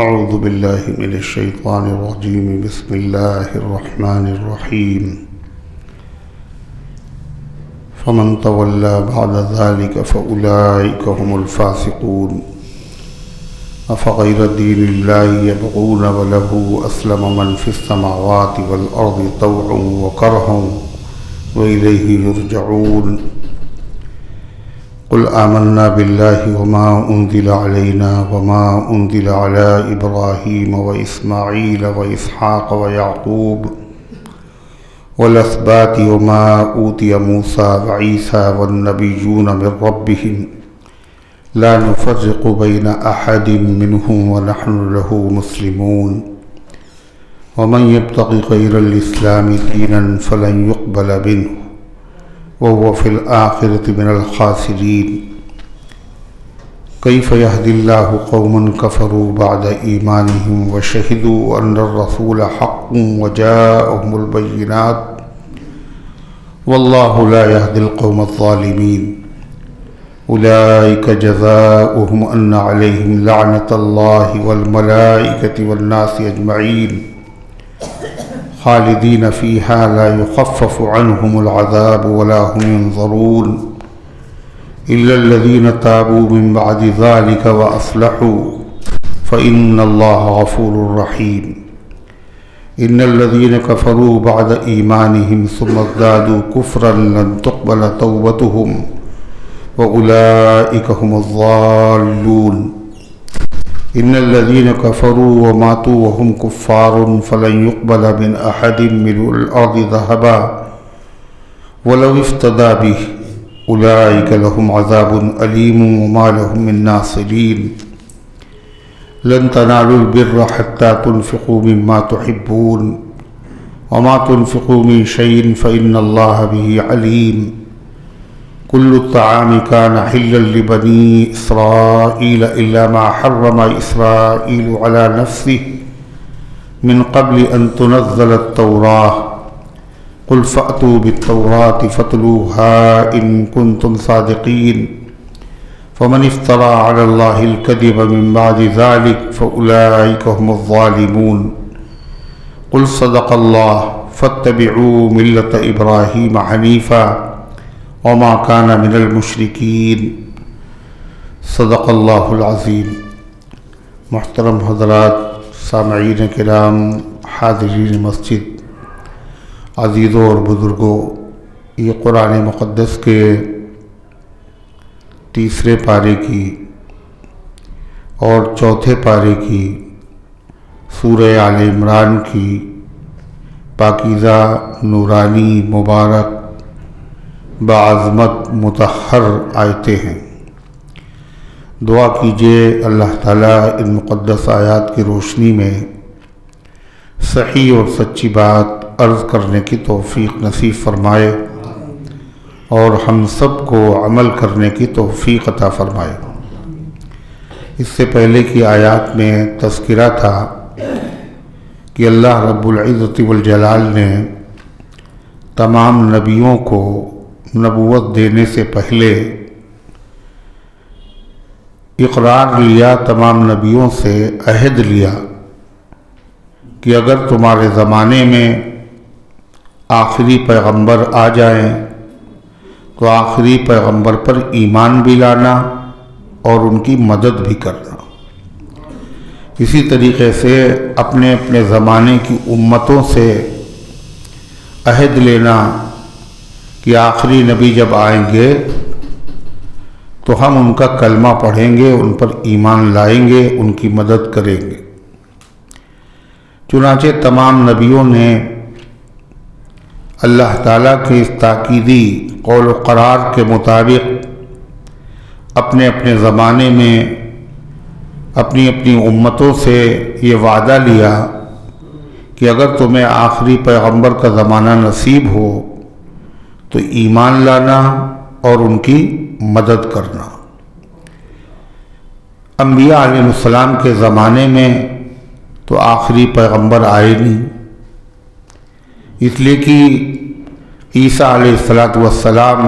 اعوذ باللہ من الشیطان الرجیم بسم اللہ الرحمن الرحیم فمن تولى بعد ذلك فأولئك هم الفاسقون أفغير دين الله يبغون وله أسلم من في السماوات والأرض طوعا وكرها وإليه يرجعون قل آمنا بالله وما أنزل علينا وما أنزل على إبراهيم وإسماعيل وإسحاق ويعقوب والأسباط وما أوتي موسى وعيسى والنبيون من ربهم لا نفرق بين أحد منهم ونحن له مسلمون ومن يبتغي غير الإسلام دينا فلن يقبل منه وهو في الآخرة من الخاسرين كيف يهدي الله قوما كفروا بعد إيمانهم وشهدوا أن الرسول حق وجاءهم البينات والله لا يهدي القوم الظالمين أولئك جزاؤهم أن عليهم لعنة الله والملائكة والناس أجمعين خالدين فيها لا يخفف عنهم العذاب ولا هم ينظرون إلا الذين تابوا من بعد ذلك وأصلحوا فإن الله غفور رحيم إن الذين كفروا بعد إيمانهم ثم ازدادوا كفرا لن تقبل توبتهم وأولئك هم الضالون إن الذين كفروا وماتوا وهم كفار فلن يقبل من أحد ملء الأرض ذهبا ولو افتدى به أولئك لهم عذاب أليم وما لهم من ناصرين لن تنالوا البر حتى تنفقوا مما تحبون وما تنفقوا من شيء فإن الله به عليم كل الطعام كان حلا لبني إسرائيل إلا ما حرم إسرائيل على نفسه من قبل أن تنزل التوراة قل فأتوا بالتوراة فاتلوها إن كنتم صادقين فمن افترى على الله الكذب من بعد ذلك فأولئك هم الظالمون قل صدق الله فاتبعوا ملة إبراهيم حنيفا وما كان من المشركين صدق اللہ العظیم۔ محترم حضرات، سامعین کرام، حاضرین مسجد، عزیزوں اور بزرگوں، یہ قرآن مقدس کے تیسرے پارے کی اور چوتھے پارے کی سورہ آل عمران کی پاکیزہ، نورانی، مبارک، بعظمت مطہر آیتیں ہیں۔ دعا کیجئے اللہ تعالیٰ ان مقدس آیات کی روشنی میں صحیح اور سچی بات عرض کرنے کی توفیق نصیب فرمائے اور ہم سب کو عمل کرنے کی توفیق عطا فرمائے۔ اس سے پہلے کی آیات میں تذکرہ تھا کہ اللہ رب العزت والجلال نے تمام نبیوں کو نبوت دینے سے پہلے اقرار لیا، تمام نبیوں سے عہد لیا کہ اگر تمہارے زمانے میں آخری پیغمبر آ جائیں تو آخری پیغمبر پر ایمان بھی لانا اور ان کی مدد بھی کرنا۔ اسی طریقے سے اپنے اپنے زمانے کی امتوں سے عہد لینا کہ آخری نبی جب آئیں گے تو ہم ان کا کلمہ پڑھیں گے، ان پر ایمان لائیں گے، ان کی مدد کریں گے۔ چنانچہ تمام نبیوں نے اللہ تعالیٰ کے اس تاکیدی قول و قرار کے مطابق اپنے اپنے زمانے میں اپنی اپنی امتوں سے یہ وعدہ لیا کہ اگر تمہیں آخری پیغمبر کا زمانہ نصیب ہو تو ایمان لانا اور ان کی مدد کرنا۔ انبیاء علیہ السلام کے زمانے میں تو آخری پیغمبر آئے نہیں، اس لیے کہ عیسیٰ علیہ السلام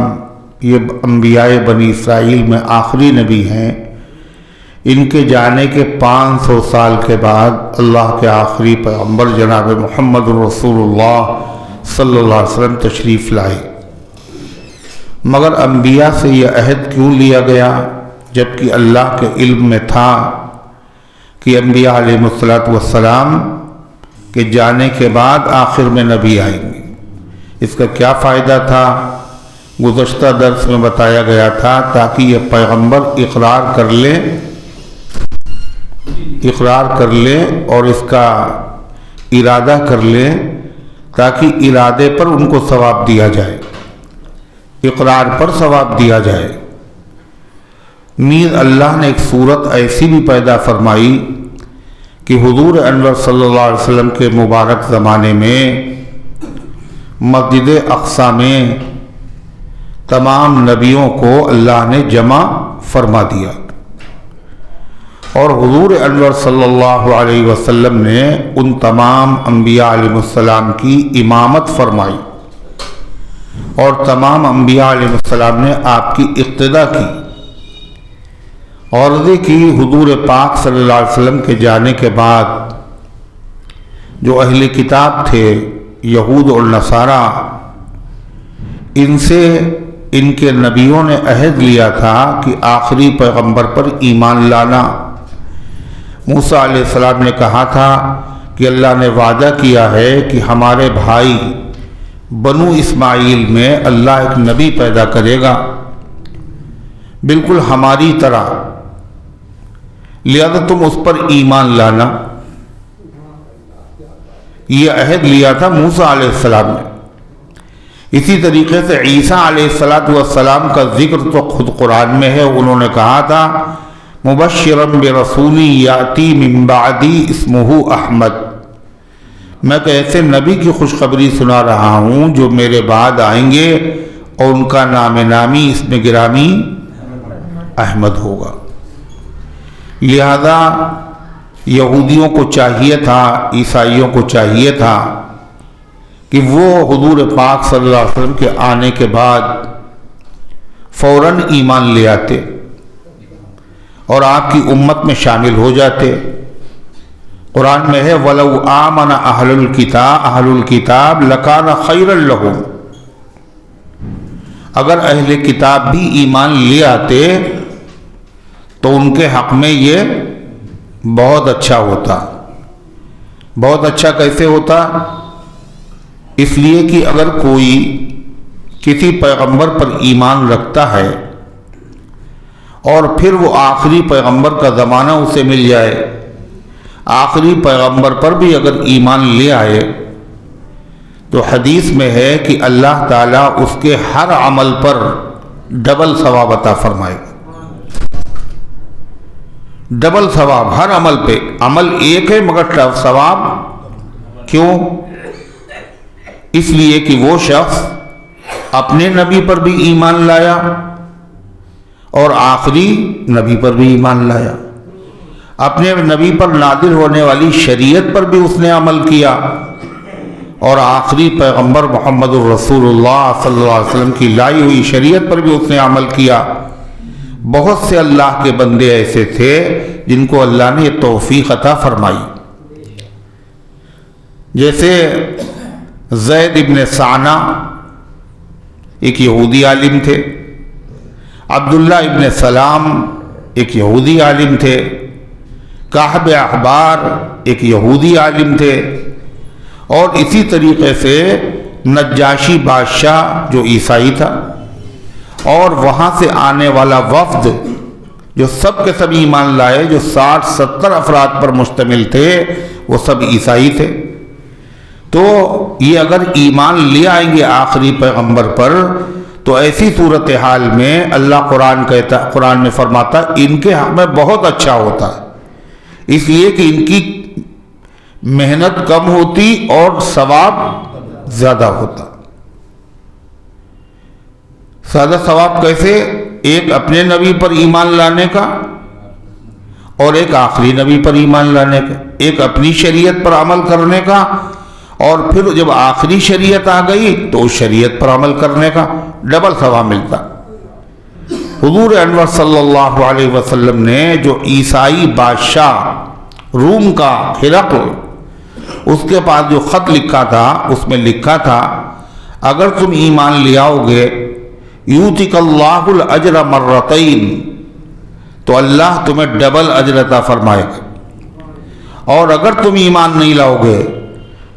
یہ انبیاء بنی اسرائیل میں آخری نبی ہیں، ان کے جانے کے 500 سال کے بعد اللہ کے آخری پیغمبر جناب محمد رسول اللہ صلی اللہ علیہ وسلم تشریف لائے۔ مگر انبیاء سے یہ عہد کیوں لیا گیا جبکہ اللہ کے علم میں تھا کہ انبیاء علیہ السلام کے جانے کے بعد آخر میں نبی آئیں گے؟ اس کا کیا فائدہ تھا؟ گزشتہ درس میں بتایا گیا تھا تاکہ یہ پیغمبر اقرار کر لے اور اس کا ارادہ کر لے تاکہ ارادے پر ان کو ثواب دیا جائے، اقرار پر ثواب دیا جائے۔ نیز اللہ نے ایک صورت ایسی بھی پیدا فرمائی کہ حضور انور صلی اللہ علیہ وسلم کے مبارک زمانے میں مسجد اقصی میں تمام نبیوں کو اللہ نے جمع فرما دیا، اور حضور انور صلی اللہ علیہ وسلم نے ان تمام انبیاء علیہ السلام کی امامت فرمائی، اور تمام انبیاء علیہ السلام نے آپ کی اقتدا کی۔ عرض کی حضور پاک صلی اللہ علیہ وسلم کے جانے کے بعد جو اہل کتاب تھے یہود اور نصارہ، ان سے ان کے نبیوں نے عہد لیا تھا کہ آخری پیغمبر پر ایمان لانا۔ موسیٰ علیہ السلام نے کہا تھا کہ اللہ نے وعدہ کیا ہے کہ ہمارے بھائی بنو اسماعیل میں اللہ ایک نبی پیدا کرے گا بالکل ہماری طرح، لہذا تم اس پر ایمان لانا۔ یہ عہد لیا تھا موسیٰ علیہ السلام نے۔ اسی طریقے سے عیسیٰ علیہ السلام کا ذکر تو خود قرآن میں ہے۔ انہوں نے کہا تھا مبشرا برسول یاتی من بعدی اسمہ احمد، میں کہ ایسے نبی کی خوشخبری سنا رہا ہوں جو میرے بعد آئیں گے اور ان کا نام نامی اسم گرامی احمد ہوگا۔ لہذا یہودیوں کو چاہیے تھا، عیسائیوں کو چاہیے تھا کہ وہ حضور پاک صلی اللہ علیہ وسلم کے آنے کے بعد فوراً ایمان لے آتے اور آپ کی امت میں شامل ہو جاتے۔ قرآن میں ہے وَلَوْ آمَنَ أَهْلُ الْكِتَابِ لَكَانَ خَيْرًا لَهُمْ، اگر اہل کتاب بھی ایمان لے آتے تو ان کے حق میں یہ بہت اچھا ہوتا۔ بہت اچھا کیسے ہوتا؟ اس لیے کہ اگر کوئی کسی پیغمبر پر ایمان رکھتا ہے اور پھر وہ آخری پیغمبر کا زمانہ اسے مل جائے، آخری پیغمبر پر بھی اگر ایمان لے آئے تو حدیث میں ہے کہ اللہ تعالیٰ اس کے ہر عمل پر ڈبل ثواب عطا فرمائے گا۔ ڈبل ثواب ہر عمل پہ، عمل ایک ہے مگر ثواب کیوں؟ اس لیے کہ وہ شخص اپنے نبی پر بھی ایمان لایا اور آخری نبی پر بھی ایمان لایا، اپنے نبی پر نازل ہونے والی شریعت پر بھی اس نے عمل کیا، اور آخری پیغمبر محمد الرسول اللہ صلی اللہ علیہ وسلم کی لائی ہوئی شریعت پر بھی اس نے عمل کیا۔ بہت سے اللہ کے بندے ایسے تھے جن کو اللہ نے یہ توفیق عطا فرمائی، جیسے زید ابن سعنہ ایک یہودی عالم تھے، عبداللہ ابن سلام ایک یہودی عالم تھے، کعب احبار ایک یہودی عالم تھے، اور اسی طریقے سے نجاشی بادشاہ جو عیسائی تھا، اور وہاں سے آنے والا وفد جو سب کے سب ایمان لائے، جو 60-70 افراد پر مشتمل تھے، وہ سب عیسائی تھے۔ تو یہ اگر ایمان لے آئیں گے آخری پیغمبر پر تو ایسی صورتحال میں اللہ قرآن میں فرماتا ان کے حق میں بہت اچھا ہوتا ہے، اس لیے کہ ان کی محنت کم ہوتی اور ثواب زیادہ ہوتا۔ زیادہ ثواب کیسے؟ ایک اپنے نبی پر ایمان لانے کا اور ایک آخری نبی پر ایمان لانے کا، ایک اپنی شریعت پر عمل کرنے کا، اور پھر جب آخری شریعت آ گئی تو اس شریعت پر عمل کرنے کا ڈبل ثواب ملتا۔ حضور انور صلی اللہ علیہ وسلم نے جو عیسائی بادشاہ روم کا ہرقل، اس کے پاس جو خط لکھا تھا اس میں لکھا تھا اگر تم ایمان لے آؤ گے یؤتک اللہ الاجر مرتین، تو اللہ تمہیں ڈبل اجر عطا فرمائے گا، اور اگر تم ایمان نہیں لاؤ گے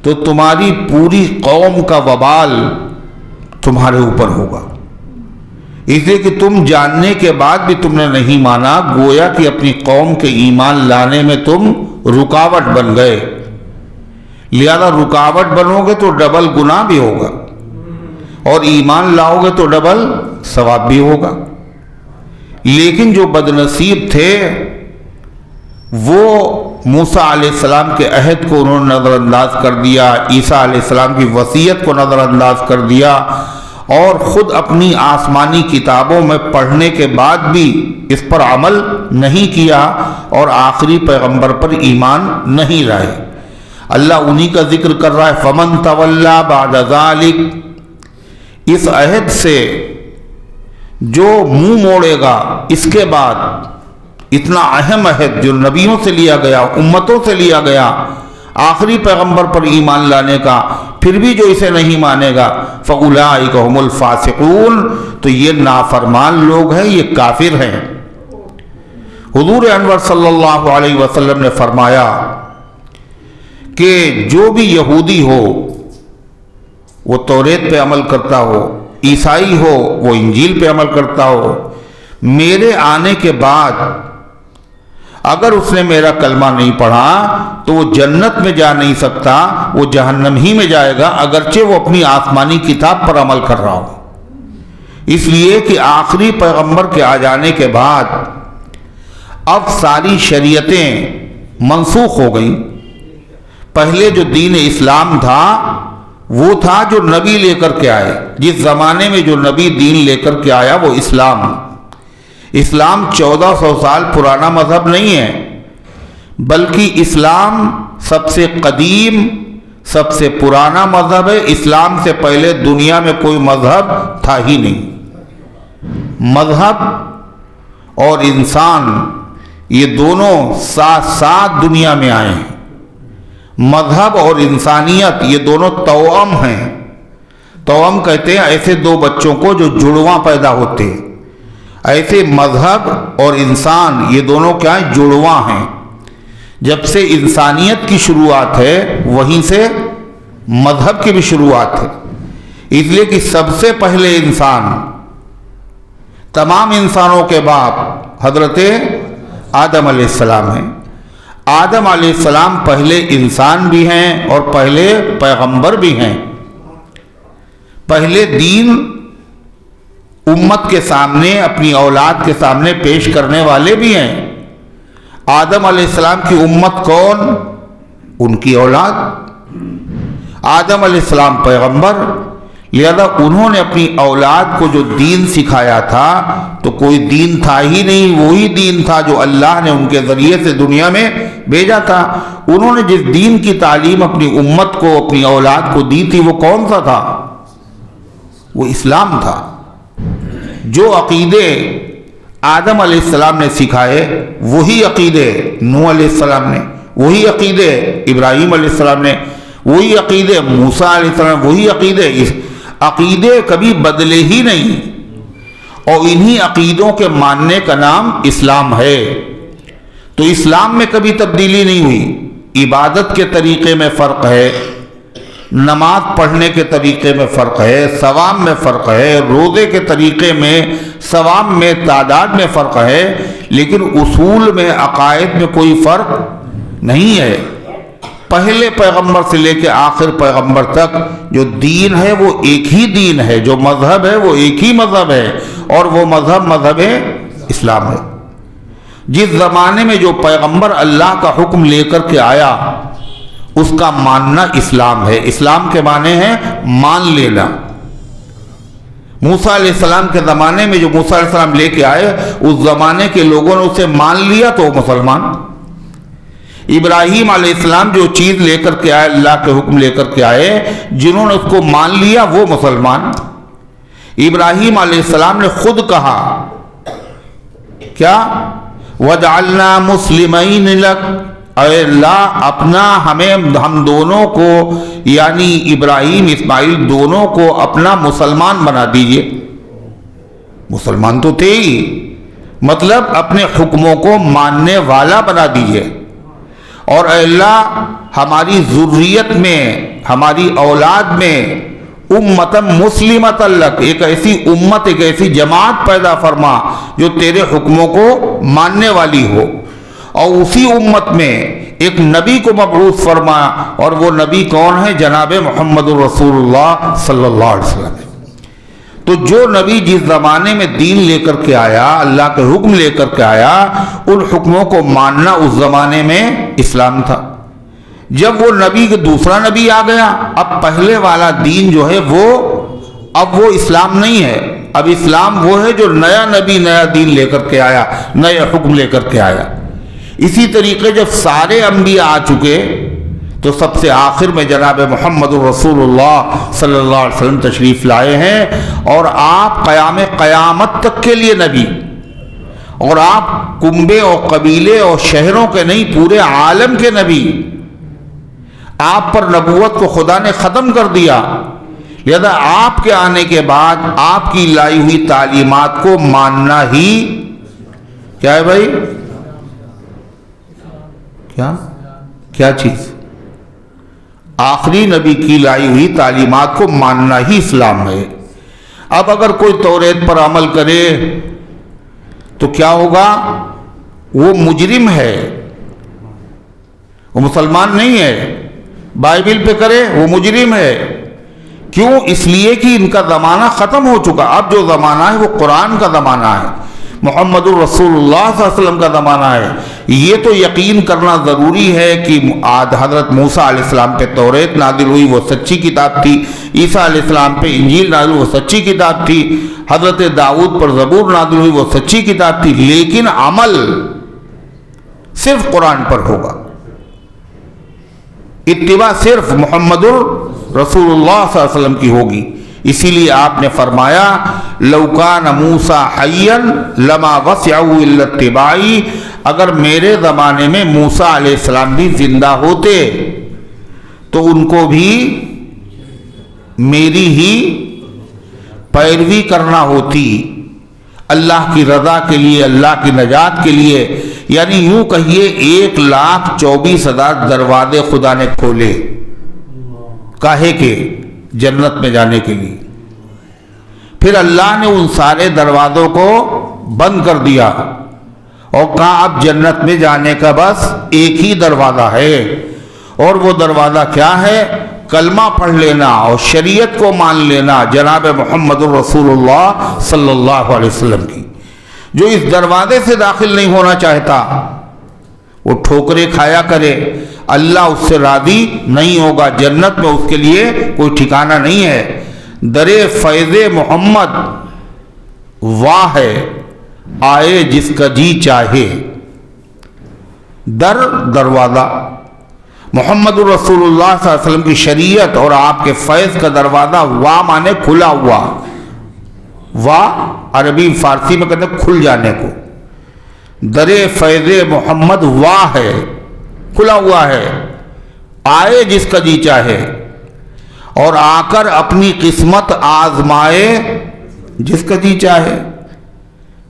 تو تمہاری پوری قوم کا وبال تمہارے اوپر ہوگا، اس لیے کہ تم جاننے کے بعد بھی تم نے نہیں مانا، گویا کہ اپنی قوم کے ایمان لانے میں تم رکاوٹ بن گئے، لہذا رکاوٹ بنو گے تو ڈبل گناہ بھی ہوگا، اور ایمان لاؤ گے تو ڈبل ثواب بھی ہوگا۔ لیکن جو بدنصیب تھے وہ موسیٰ علیہ السلام کے عہد کو انہوں نے نظر انداز کر دیا، عیسیٰ علیہ السلام کی وصیت کو نظر انداز کر دیا، اور خود اپنی آسمانی کتابوں میں پڑھنے کے بعد بھی اس پر عمل نہیں کیا، اور آخری پیغمبر پر ایمان نہیں لائے۔ اللہ انہی کا ذکر کر رہا ہے، فَمَن تَوَلَّى بَعْدَ ذَلِكَ، اس عہد سے جو منہ موڑے گا اس کے بعد، اتنا اہم عہد جو نبیوں سے لیا گیا، امتوں سے لیا گیا، آخری پیغمبر پر ایمان لانے کا، پھر بھی جو اسے نہیں مانے گا، فَأُولَٰئِكَ هُمُ الْفَاسِقُونَ، تو یہ نافرمان لوگ ہیں، یہ کافر ہیں۔ حضور انور صلی اللہ علیہ وسلم نے فرمایا کہ جو بھی یہودی ہو وہ توریت پہ عمل کرتا ہو، عیسائی ہو وہ انجیل پہ عمل کرتا ہو، میرے آنے کے بعد اگر اس نے میرا کلمہ نہیں پڑھا تو وہ جنت میں جا نہیں سکتا، وہ جہنم ہی میں جائے گا، اگرچہ وہ اپنی آسمانی کتاب پر عمل کر رہا ہو۔ اس لیے کہ آخری پیغمبر کے آ جانے کے بعد اب ساری شریعتیں منسوخ ہو گئیں۔ پہلے جو دین اسلام تھا وہ تھا جو نبی لے کر کے آئے، جس زمانے میں جو نبی دین لے کر کے آیا وہ اسلام 1400 سال پرانا مذہب نہیں ہے، بلکہ اسلام سب سے قدیم، سب سے پرانا مذہب ہے۔ اسلام سے پہلے دنیا میں کوئی مذہب تھا ہی نہیں۔ مذہب اور انسان یہ دونوں ساتھ ساتھ دنیا میں آئے ہیں۔ مذہب اور انسانیت یہ دونوں توأم ہیں۔ توأم کہتے ہیں ایسے دو بچوں کو جو جڑواں پیدا ہوتے ہیں، ایسے مذہب اور انسان یہ دونوں کیا ہیں؟ جڑواں ہیں۔ جب سے انسانیت کی شروعات ہے وہیں سے مذہب کی بھی شروعات ہے، اس لیے کہ سب سے پہلے انسان، تمام انسانوں کے باپ حضرت آدم علیہ السلام ہیں۔ آدم علیہ السلام پہلے انسان بھی ہیں اور پہلے پیغمبر بھی ہیں، پہلے دین امت کے سامنے، اپنی اولاد کے سامنے پیش کرنے والے بھی ہیں۔ آدم علیہ السلام کی امت کون؟ ان کی اولاد۔ آدم علیہ السلام پیغمبر، لہذا انہوں نے اپنی اولاد کو جو دین سکھایا تھا تو کوئی دین تھا ہی نہیں، وہی دین تھا جو اللہ نے ان کے ذریعے سے دنیا میں بھیجا تھا۔ انہوں نے جس دین کی تعلیم اپنی امت کو، اپنی اولاد کو دی تھی وہ کون سا تھا؟ وہ اسلام تھا۔ جو عقیدے آدم علیہ السلام نے سکھائے وہی عقیدے نوح علیہ السلام نے، وہی عقیدے ابراہیم علیہ السلام نے، وہی عقیدے موسیٰ علیہ السلام، وہی عقیدے کبھی بدلے ہی نہیں، اور انہی عقیدوں کے ماننے کا نام اسلام ہے۔ تو اسلام میں کبھی تبدیلی نہیں ہوئی۔ عبادت کے طریقے میں فرق ہے، نماز پڑھنے کے طریقے میں فرق ہے، ثواب میں فرق ہے، روزے کے طریقے میں، ثواب میں، تعداد میں فرق ہے، لیکن اصول میں، عقائد میں کوئی فرق نہیں ہے۔ پہلے پیغمبر سے لے کے آخر پیغمبر تک جو دین ہے وہ ایک ہی دین ہے، جو مذہب ہے وہ ایک ہی مذہب ہے، اور وہ مذہب اسلام ہے۔ جس زمانے میں جو پیغمبر اللہ کا حکم لے کر کے آیا اس کا ماننا اسلام ہے۔ اسلام کے معنی ہے مان لینا۔ موسیٰ علیہ السلام کے زمانے میں جو موسیٰ علیہ السلام لے کے آئے اس زمانے کے لوگوں نے اسے مان لیا تو وہ مسلمان۔ ابراہیم علیہ السلام جو چیز لے کر کے آئے، اللہ کے حکم لے کر کے آئے، جنہوں نے اس کو مان لیا وہ مسلمان۔ ابراہیم علیہ السلام نے خود کہا کیا وجعلنا مسلمین لک، اے اللہ اپنا ہم دونوں کو یعنی ابراہیم اسماعیل دونوں کو اپنا مسلمان بنا دیجئے. مسلمان تو تھے ہی، مطلب اپنے حکموں کو ماننے والا بنا دیجئے. اور اے اللہ ہماری ذریت میں، ہماری اولاد میں امتم مسلمۃ لک، ایک ایسی امت، ایک ایسی جماعت پیدا فرما جو تیرے حکموں کو ماننے والی ہو. اور اسی امت میں ایک نبی کو مبعوث فرما، اور وہ نبی کون ہے؟ جناب محمد الرسول اللہ صلی اللہ علیہ وسلم. تو جو نبی جس زمانے میں دین لے کر کے آیا، اللہ کے حکم لے کر کے آیا، ان حکموں کو ماننا اس زمانے میں اسلام تھا. جب وہ نبی کے دوسرا نبی آ گیا، اب پہلے والا دین جو ہے اب وہ اسلام نہیں ہے. اب اسلام وہ ہے جو نیا نبی نیا دین لے کر کے آیا، نیا حکم لے کر کے آیا. اسی طریقے جب سارے انبیاء آ چکے تو سب سے آخر میں جناب محمد رسول اللہ صلی اللہ علیہ وسلم تشریف لائے ہیں، اور آپ قیامت تک کے لیے نبی، اور آپ کنبے اور قبیلے اور شہروں کے نہیں، پورے عالم کے نبی. آپ پر نبوت کو خدا نے ختم کر دیا، لہذا آپ کے آنے کے بعد آپ کی لائی ہوئی تعلیمات کو ماننا ہی کیا ہے بھائی؟ کیا چیز؟ آخری نبی کی لائی ہوئی تعلیمات کو ماننا ہی اسلام ہے. اب اگر کوئی توریت پر عمل کرے تو کیا ہوگا؟ وہ مجرم ہے، وہ مسلمان نہیں ہے. بائبل پہ کرے وہ مجرم ہے. کیوں؟ اس لیے کہ ان کا زمانہ ختم ہو چکا. اب جو زمانہ ہے وہ قرآن کا زمانہ ہے، محمد الرسول اللہ صلی اللہ علیہ وسلم کا زمانہ ہے. یہ تو یقین کرنا ضروری ہے کہ حضرت موسیٰ علیہ السلام پہ توریت نازل ہوئی، وہ سچی کتاب تھی. عیسیٰ علیہ السلام پہ انجیل نازل ہوئی، وہ سچی کتاب تھی. حضرت داؤد پر زبور نازل ہوئی، وہ سچی کتاب تھی. لیکن عمل صرف قرآن پر ہوگا، اتباع صرف محمد الرسول اللہ صلی اللہ علیہ وسلم کی ہوگی. اسی لیے آپ نے فرمایا لو کان موسیٰ حیا لما وسعہ الا اتباعی، اگر میرے زمانے میں موسیٰ علیہ السلام بھی زندہ ہوتے تو ان کو بھی میری ہی پیروی کرنا ہوتی، اللہ کی رضا کے لیے، اللہ کی نجات کے لیے. یعنی یوں کہیے 1,24,000 دروازے خدا نے کھولے، کاہے کے؟ جنت میں جانے کے لیے. پھر اللہ نے ان سارے دروازوں کو بند کر دیا اور کہا اب جنت میں جانے کا بس ایک ہی دروازہ ہے، اور وہ دروازہ کیا ہے؟ کلمہ پڑھ لینا اور شریعت کو مان لینا جناب محمد الرسول اللہ صلی اللہ علیہ وسلم کی. جو اس دروازے سے داخل نہیں ہونا چاہتا وہ ٹھوکریں کھایا کرے، اللہ اس سے راضی نہیں ہوگا. جنت میں اس کے لیے کوئی ٹھکانہ نہیں ہے. در فیض محمد واہ ہے، آئے جس کا جی چاہے. دروازہ محمد الرسول اللہ صلی اللہ علیہ وسلم کی شریعت اور آپ کے فیض کا دروازہ، واہ مانے کھلا ہوا. واہ عربی فارسی میں کہتے ہیں کھل جانے کو. در فیض محمد واہ ہے، کھلا ہوا ہے، آئے جس کا جی چاہے، اور آ کر اپنی قسمت آزمائے جس کا جی چاہے.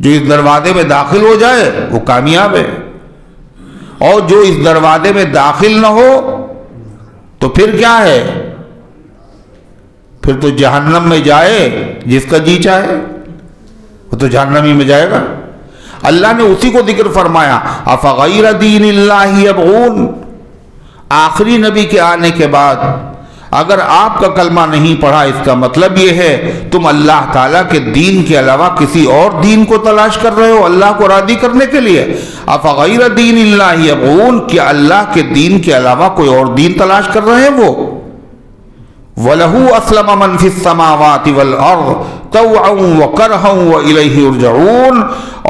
جو اس دروازے میں داخل ہو جائے وہ کامیاب ہے، اور جو اس دروازے میں داخل نہ ہو تو پھر کیا ہے؟ پھر تو جہنم میں جائے جس کا جی چاہے، وہ تو جہنمی میں جائے گا. اللہ نے اسی کو ذکر فرمایا افغیر دین اللہ یبغون. آخری نبی کے آنے کے بعد اگر آپ کا کلمہ نہیں پڑھا، اس کا مطلب یہ ہے تم اللہ تعالیٰ کے دین کے علاوہ کسی اور دین کو تلاش کر رہے ہو اللہ کو راضی کرنے کے لیے. افغیر دین اللہ یبغون، کیا اللہ کے دین کے علاوہ کوئی اور دین تلاش کر رہے ہیں؟ وہ وَلَهُ أَسْلَمَ مَنْ فِي السَّمَاوَاتِ وَالْأَرْضِ طَوْعًا وَكَرْهًا وَإِلَيْهِ يُرْجَعُونَ.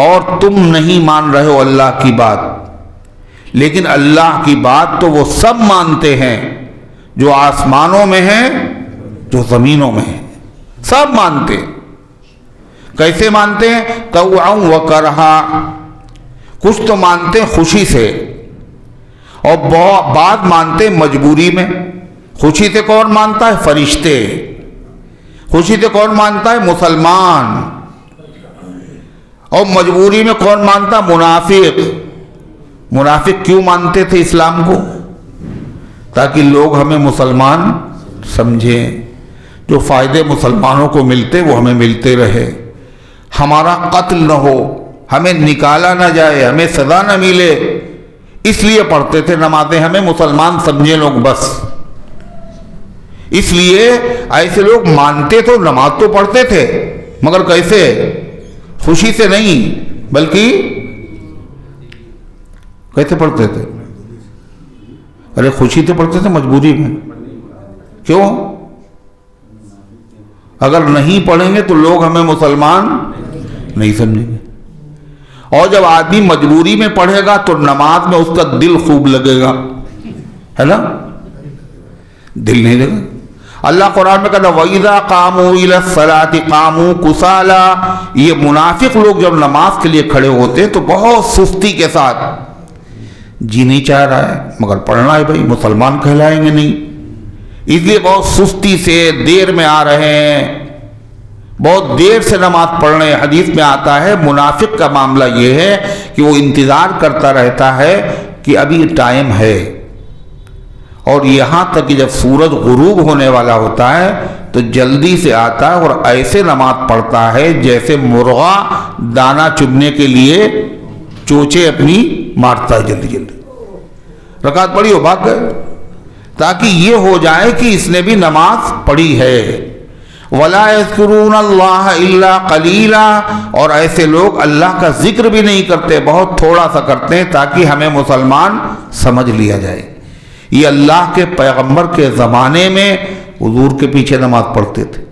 اور تم نہیں مان رہے ہو اللہ کی بات، لیکن اللہ کی بات تو وہ سب مانتے ہیں جو آسمانوں میں ہیں، جو زمینوں میں ہیں، سب مانتے ہیں. کیسے مانتے ہیں؟ طَوْعًا وَكَرْهًا، کچھ تو مانتے خوشی سے اور بعض مانتے مجبوری میں۔ خوشی سے کون مانتا ہے؟ فرشتے۔ خوشی سے کون مانتا ہے؟ مسلمان۔ اور مجبوری میں کون مانتا؟ منافق۔ منافق کیوں مانتے تھے اسلام کو؟ تاکہ لوگ ہمیں مسلمان سمجھیں، جو فائدے مسلمانوں کو ملتے وہ ہمیں ملتے رہے، ہمارا قتل نہ ہو، ہمیں نکالا نہ جائے، ہمیں سزا نہ ملے، اس لیے پڑھتے تھے نمازیں، ہمیں مسلمان سمجھے لوگ بس۔ اس لیے ایسے لوگ مانتے تو نماز تو پڑھتے تھے، مگر کیسے؟ خوشی سے نہیں، بلکہ کیسے پڑھتے تھے؟ ارے خوشی سے پڑھتے تھے، مجبوری میں۔ کیوں؟ اگر نہیں پڑھیں گے تو لوگ ہمیں مسلمان نہیں سمجھیں گے، اور جب آدمی مجبوری میں پڑھے گا تو نماز میں اس کا دل خوب لگے گا، ہے نا؟ دل نہیں لگے۔ اللہ قرآن میں کہتا ہے وَإِذَا قَامُوا إِلَى الصَّلَاةِ قَامُوا كُسَالَىٰ۔ یہ منافق لوگ جب نماز کے لیے کھڑے ہوتے تو بہت سستی کے ساتھ، جی نہیں چاہ رہا ہے مگر پڑھنا ہے بھائی، مسلمان کہلائیں گے نہیں، اس لیے بہت سستی سے دیر میں آ رہے ہیں، بہت دیر سے نماز پڑھ رہے ہیں۔ حدیث میں آتا ہے منافق کا معاملہ یہ ہے کہ وہ انتظار کرتا رہتا ہے کہ ابھی ٹائم ہے، اور یہاں تک کہ جب سورج غروب ہونے والا ہوتا ہے تو جلدی سے آتا ہے اور ایسے نماز پڑھتا ہے جیسے مرغا دانہ چگنے کے لیے چوچے اپنی مارتا ہے، جلدی جلدی رکعت پڑھی ہو بھاگ گئے، تاکہ یہ ہو جائے کہ اس نے بھی نماز پڑھی ہے۔ وَلَا يَذْكُرُونَ اللَّهَ إِلَّا قَلِيلًا، اور ایسے لوگ اللہ کا ذکر بھی نہیں کرتے، بہت تھوڑا سا کرتے ہیں تاکہ ہمیں مسلمان سمجھ لیا جائے۔ یہ اللہ کے پیغمبر کے زمانے میں حضور کے پیچھے نماز پڑھتے تھے،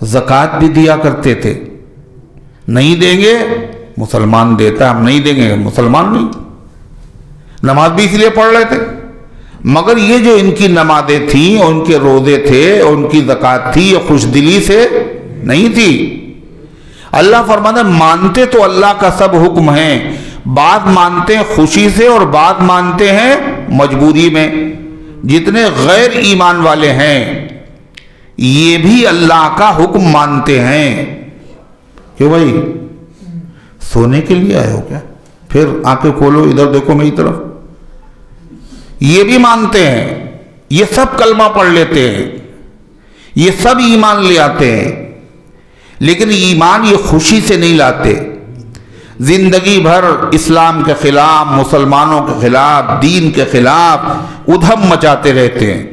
زکوٰۃ بھی دیا کرتے تھے۔ نہیں دیں گے مسلمان دیتا، ہم نہیں دیں گے مسلمان نہیں۔ نماز بھی اس لیے پڑھ رہے تھے، مگر یہ جو ان کی نمازیں تھیں اور ان کے روزے تھے اور ان کی زکوٰۃ تھی، یہ خوش دلی سے نہیں تھی۔ اللہ فرماتا ہے مانتے تو اللہ کا سب حکم ہیں، بعض مانتے ہیں خوشی سے اور بعض مانتے ہیں مجبوری میں۔ جتنے غیر ایمان والے ہیں یہ بھی اللہ کا حکم مانتے ہیں۔ کیوں بھائی؟ سونے کے لیے آئے ہو کیا؟ پھر آنکھیں کھولو، ادھر دیکھو میری طرف۔ یہ بھی مانتے ہیں، یہ سب کلمہ پڑھ لیتے ہیں، یہ سب ایمان لے آتے ہیں، لیکن ایمان یہ خوشی سے نہیں لاتے، زندگی بھر اسلام کے خلاف، مسلمانوں کے خلاف، دین کے خلاف ادھم مچاتے رہتے ہیں،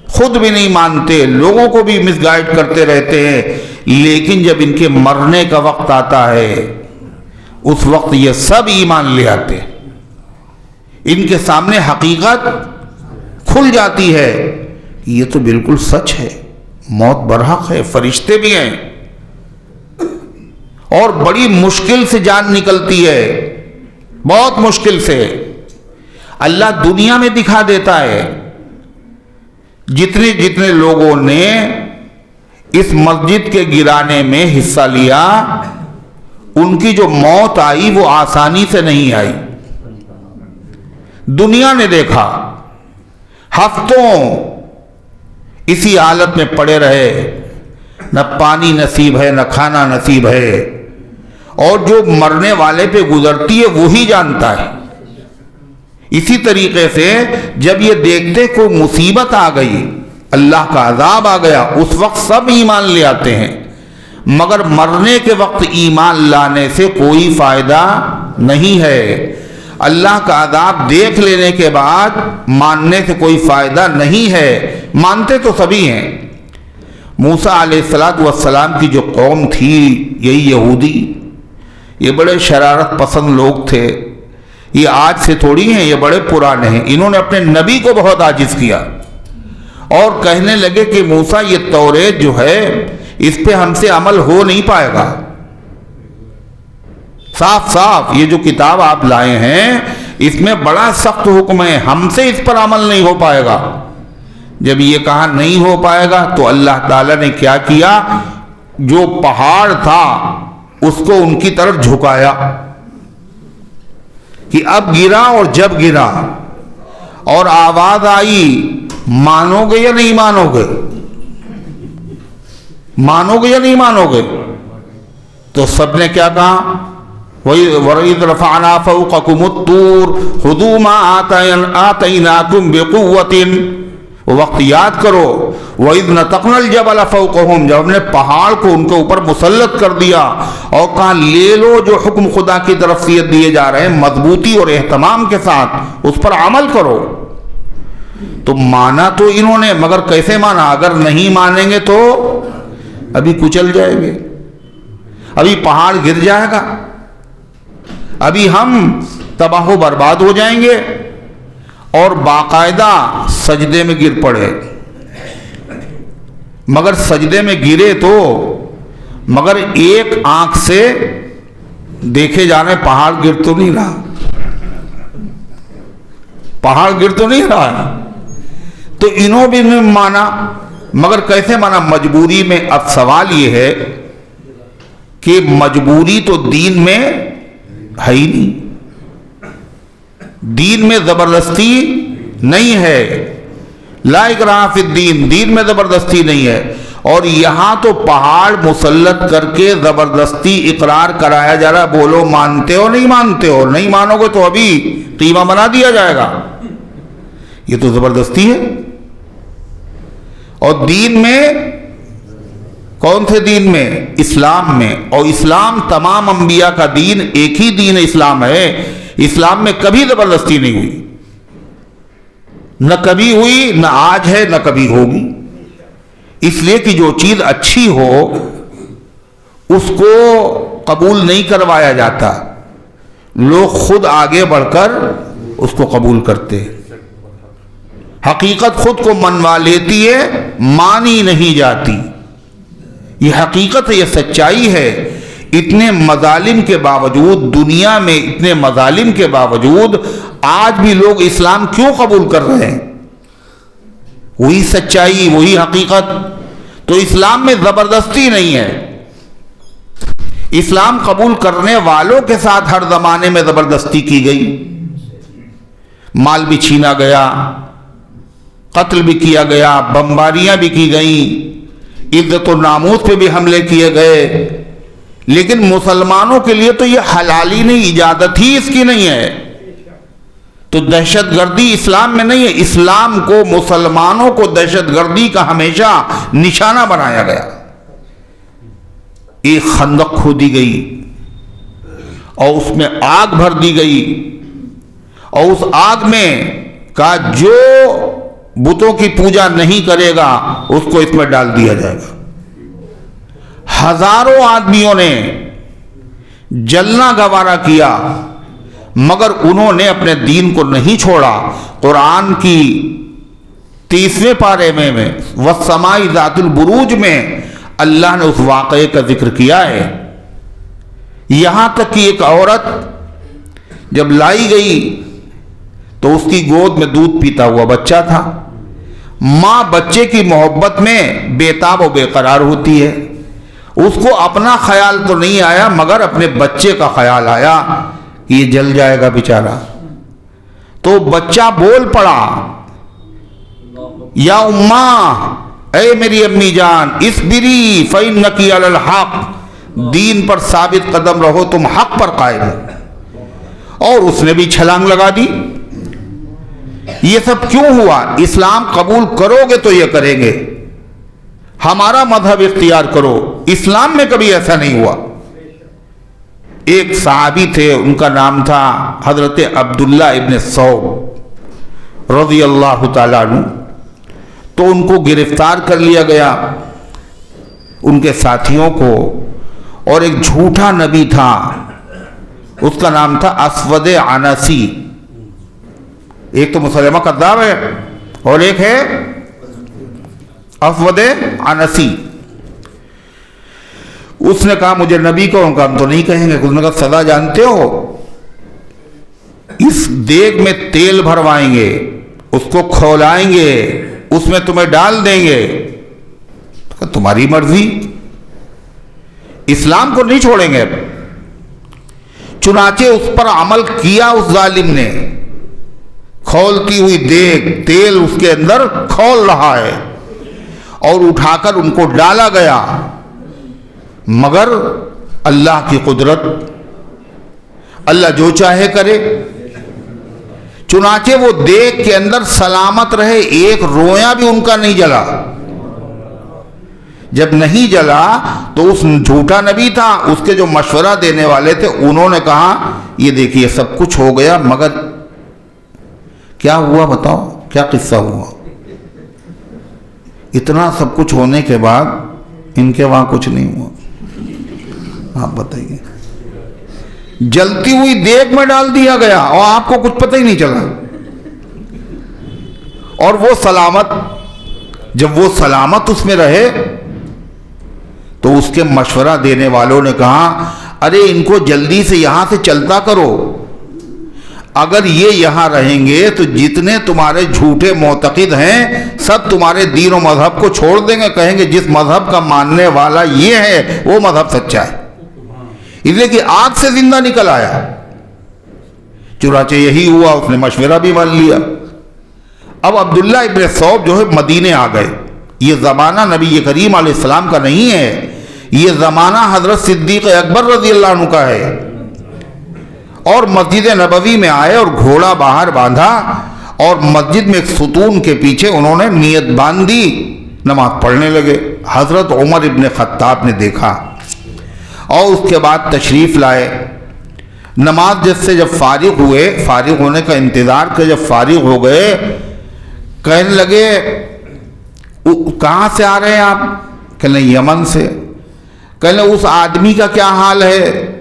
خود بھی نہیں مانتے، لوگوں کو بھی مس گائیڈ کرتے رہتے ہیں، لیکن جب ان کے مرنے کا وقت آتا ہے اس وقت یہ سب ایمان لے آتے ہیں۔ ان کے سامنے حقیقت کھل جاتی ہے، یہ تو بالکل سچ ہے، موت برحق ہے، فرشتے بھی ہیں، اور بڑی مشکل سے جان نکلتی ہے، بہت مشکل سے۔ اللہ دنیا میں دکھا دیتا ہے، جتنے جتنے لوگوں نے اس مسجد کے گرانے میں حصہ لیا ان کی جو موت آئی وہ آسانی سے نہیں آئی۔ دنیا نے دیکھا، ہفتوں اسی حالت میں پڑے رہے، نہ پانی نصیب ہے نہ کھانا نصیب ہے، اور جو مرنے والے پہ گزرتی ہے وہی جانتا ہے۔ اسی طریقے سے جب یہ دیکھتے کوئی مصیبت آ گئی، اللہ کا عذاب آ گیا، اس وقت سب ایمان لے آتے ہیں، مگر مرنے کے وقت ایمان لانے سے کوئی فائدہ نہیں ہے۔ اللہ کا عذاب دیکھ لینے کے بعد ماننے سے کوئی فائدہ نہیں ہے، مانتے تو سبھی ہیں۔ موسیٰ علیہ السلام کی جو قوم تھی، یہی یہودی، یہ بڑے شرارت پسند لوگ تھے، یہ آج سے تھوڑی ہیں، یہ بڑے پرانے ہیں۔ انہوں نے اپنے نبی کو بہت عاجز کیا اور کہنے لگے کہ موسیٰ یہ توریت جو ہے اس پہ ہم سے عمل ہو نہیں پائے گا، صاف صاف یہ جو کتاب آپ لائے ہیں اس میں بڑا سخت حکم ہے، ہم سے اس پر عمل نہیں ہو پائے گا۔ جب یہ کہا نہیں ہو پائے گا تو اللہ تعالیٰ نے کیا کیا، جو پہاڑ تھا اس کو ان کی طرف جھکایا، کہ اب گرا اور جب گرا اور آواز آئی، مانو گے یا نہیں مانو گے؟ مانو گے یا نہیں مانو گے؟ تو سب نے کیا کہا؟ وَإِذْ رَفَعْنَا فَوْقَكُمُ الطُّورَ خُذُوا مَا آتَيْنَاكُمْ بِقُوَّةٍ، وہ وقت یاد کرو وَإِذْ نَتَقْنَا الْجَبَلَ فَوْقَهُمْ، جب ہم نے پہاڑ کو ان کے اوپر مسلط کر دیا اور کہا لے لو جو حکم خدا کی طرف سے دیے جا رہے ہیں مضبوطی اور اہتمام کے ساتھ اس پر عمل کرو۔ تو مانا تو انہوں نے، مگر کیسے مانا؟ اگر نہیں مانیں گے تو ابھی کچل جائیں گے، ابھی پہاڑ گر جائے گا، ابھی ہم تباہ و برباد ہو جائیں گے۔ اور باقاعدہ سجدے میں گر پڑے، مگر سجدے میں گرے تو مگر ایک آنکھ سے دیکھے جانے پہاڑ گر تو نہیں رہا، پہاڑ گر تو نہیں رہا۔ تو انہوں بھی نہیں مانا، مگر کیسے مانا؟ مجبوری میں۔ اب سوال یہ ہے کہ مجبوری تو دین میں ہے ہی نہیں، دین میں زبردستی نہیں ہے، لا اکراہ فی الدین، دین میں زبردستی نہیں ہے۔ اور یہاں تو پہاڑ مسلط کر کے زبردستی اقرار کرایا جا رہا، بولو مانتے ہو نہیں مانتے ہو؟ نہیں مانو گے تو ابھی قیمہ بنا دیا جائے گا، یہ تو زبردستی ہے۔ اور دین میں، کون سے دین میں؟ اسلام میں۔ اور اسلام تمام انبیاء کا دین، ایک ہی دین اسلام ہے، اسلام میں کبھی زبردستی نہیں ہوئی، نہ کبھی ہوئی، نہ آج ہے، نہ کبھی ہوگی۔ اس لیے کہ جو چیز اچھی ہو اس کو قبول نہیں کروایا جاتا، لوگ خود آگے بڑھ کر اس کو قبول کرتے ہیں۔ حقیقت خود کو منوا لیتی ہے، مانی نہیں جاتی، یہ حقیقت ہے، یہ سچائی ہے۔ اتنے مظالم کے باوجود، دنیا میں اتنے مظالم کے باوجود آج بھی لوگ اسلام کیوں قبول کر رہے ہیں؟ وہی سچائی، وہی حقیقت۔ تو اسلام میں زبردستی نہیں ہے، اسلام قبول کرنے والوں کے ساتھ ہر زمانے میں زبردستی کی گئی، مال بھی چھینا گیا، قتل بھی کیا گیا، بمباریاں بھی کی گئیں، عزت و ناموس پہ بھی حملے کیے گئے۔ لیکن مسلمانوں کے لیے تو یہ حلالی نہیں، اجازت ہی اس کی نہیں ہے۔ تو دہشت گردی اسلام میں نہیں ہے، اسلام کو، مسلمانوں کو دہشت گردی کا ہمیشہ نشانہ بنایا گیا۔ ایک خندق کھودی گئی اور اس میں آگ بھر دی گئی، اور اس آگ میں کہا جو بتوں کی پوجا نہیں کرے گا اس کو اس میں ڈال دیا جائے گا۔ ہزاروں آدمیوں نے جلنا گوارا کیا، مگر انہوں نے اپنے دین کو نہیں چھوڑا۔ قرآن کی 30ویں پارے میں وَالسَّمَاءِ ذَاتِ الْبُرُوجِ میں اللہ نے اس واقعے کا ذکر کیا ہے۔ یہاں تک کہ ایک عورت جب لائی گئی تو اس کی گود میں دودھ پیتا ہوا بچہ تھا۔ ماں بچے کی محبت میں بے تاب و بے قرار ہوتی ہے، اس کو اپنا خیال تو نہیں آیا مگر اپنے بچے کا خیال آیا کہ یہ جل جائے گا بیچارہ۔ تو بچہ بول پڑا، یا اماں، اے میری امی جان، اصبری فإنکی علی الحق، دین پر ثابت قدم رہو، تم حق پر قائم ہو۔ اور اس نے بھی چھلانگ لگا دی۔ یہ سب کیوں ہوا؟ اسلام قبول کرو گے تو یہ کریں گے، ہمارا مذہب اختیار کرو۔ اسلام میں کبھی ایسا نہیں ہوا۔ ایک صحابی تھے، ان کا نام تھا حضرت عبداللہ ابن ثوب رضی اللہ تعالیٰ عنہ۔ تو ان کو گرفتار کر لیا گیا، ان کے ساتھیوں کو، اور ایک جھوٹا نبی تھا، اس کا نام تھا اسود عنسی۔ ایک تو مسلمہ کذاب ہے اور ایک ہے اسود عنسی۔ اس نے کہا مجھے نبی کو، ہم تو نہیں کہیں گے۔ اس نے کہا سزا جانتے ہو؟ اس دیگ میں تیل بھروائیں گے، اس کو کھولائیں گے، اس میں تمہیں ڈال دیں گے۔ تمہاری مرضی، اسلام کو نہیں چھوڑیں گے۔ چنانچہ اس پر عمل کیا اس ظالم نے. کھولتی ہوئی دیگ، تیل اس کے اندر کھول رہا ہے، اور اٹھا کر ان کو ڈالا گیا. مگر اللہ کی قدرت، اللہ جو چاہے کرے. چنانچہ وہ دیگ کے اندر سلامت رہے، ایک رویا بھی ان کا نہیں جلا. جب نہیں جلا تو اس جھوٹا نبی تھا، اس کے جو مشورہ دینے والے تھے، انہوں نے کہا یہ دیکھیے سب کچھ ہو گیا، مگر کیا ہوا بتاؤ، کیا قصہ ہوا؟ اتنا سب کچھ ہونے کے بعد ان کے وہاں کچھ نہیں ہوا. آپ بتائیے، جلتی ہوئی دیگ میں ڈال دیا گیا اور آپ کو کچھ پتہ ہی نہیں چلا. اور وہ سلامت، جب وہ سلامت اس میں رہے تو اس کے مشورہ دینے والوں نے کہا ارے ان کو جلدی سے یہاں سے چلتا کرو، اگر یہ یہاں رہیں گے تو جتنے تمہارے جھوٹے معتقد ہیں سب تمہارے دین و مذہب کو چھوڑ دیں گے، کہیں گے جس مذہب کا ماننے والا یہ ہے وہ مذہب سچا ہے. اس لیے کہ آگ سے زندہ نکل آیا. چنانچہ یہی ہوا، اس نے مشورہ بھی مان لیا. اب عبداللہ ابن ثوب جو ہے مدینے آ گئے. یہ زمانہ نبی کریم علیہ السلام کا نہیں ہے، یہ زمانہ حضرت صدیق اکبر رضی اللہ عنہ کا ہے. اور مسجد نبوی میں آئے اور گھوڑا باہر باندھا اور مسجد میں ایک ستون کے پیچھے انہوں نے نیت باندھی، نماز پڑھنے لگے. حضرت عمر ابن خطاب نے دیکھا اور اس کے بعد تشریف لائے. نماز جس سے جب فارغ ہوئے، فارغ ہونے کا انتظار کر جب فارغ ہو گئے، کہنے لگے کہاں سے آ رہے ہیں آپ؟ کہنے یمن سے. کہنے اس آدمی کا کیا حال ہے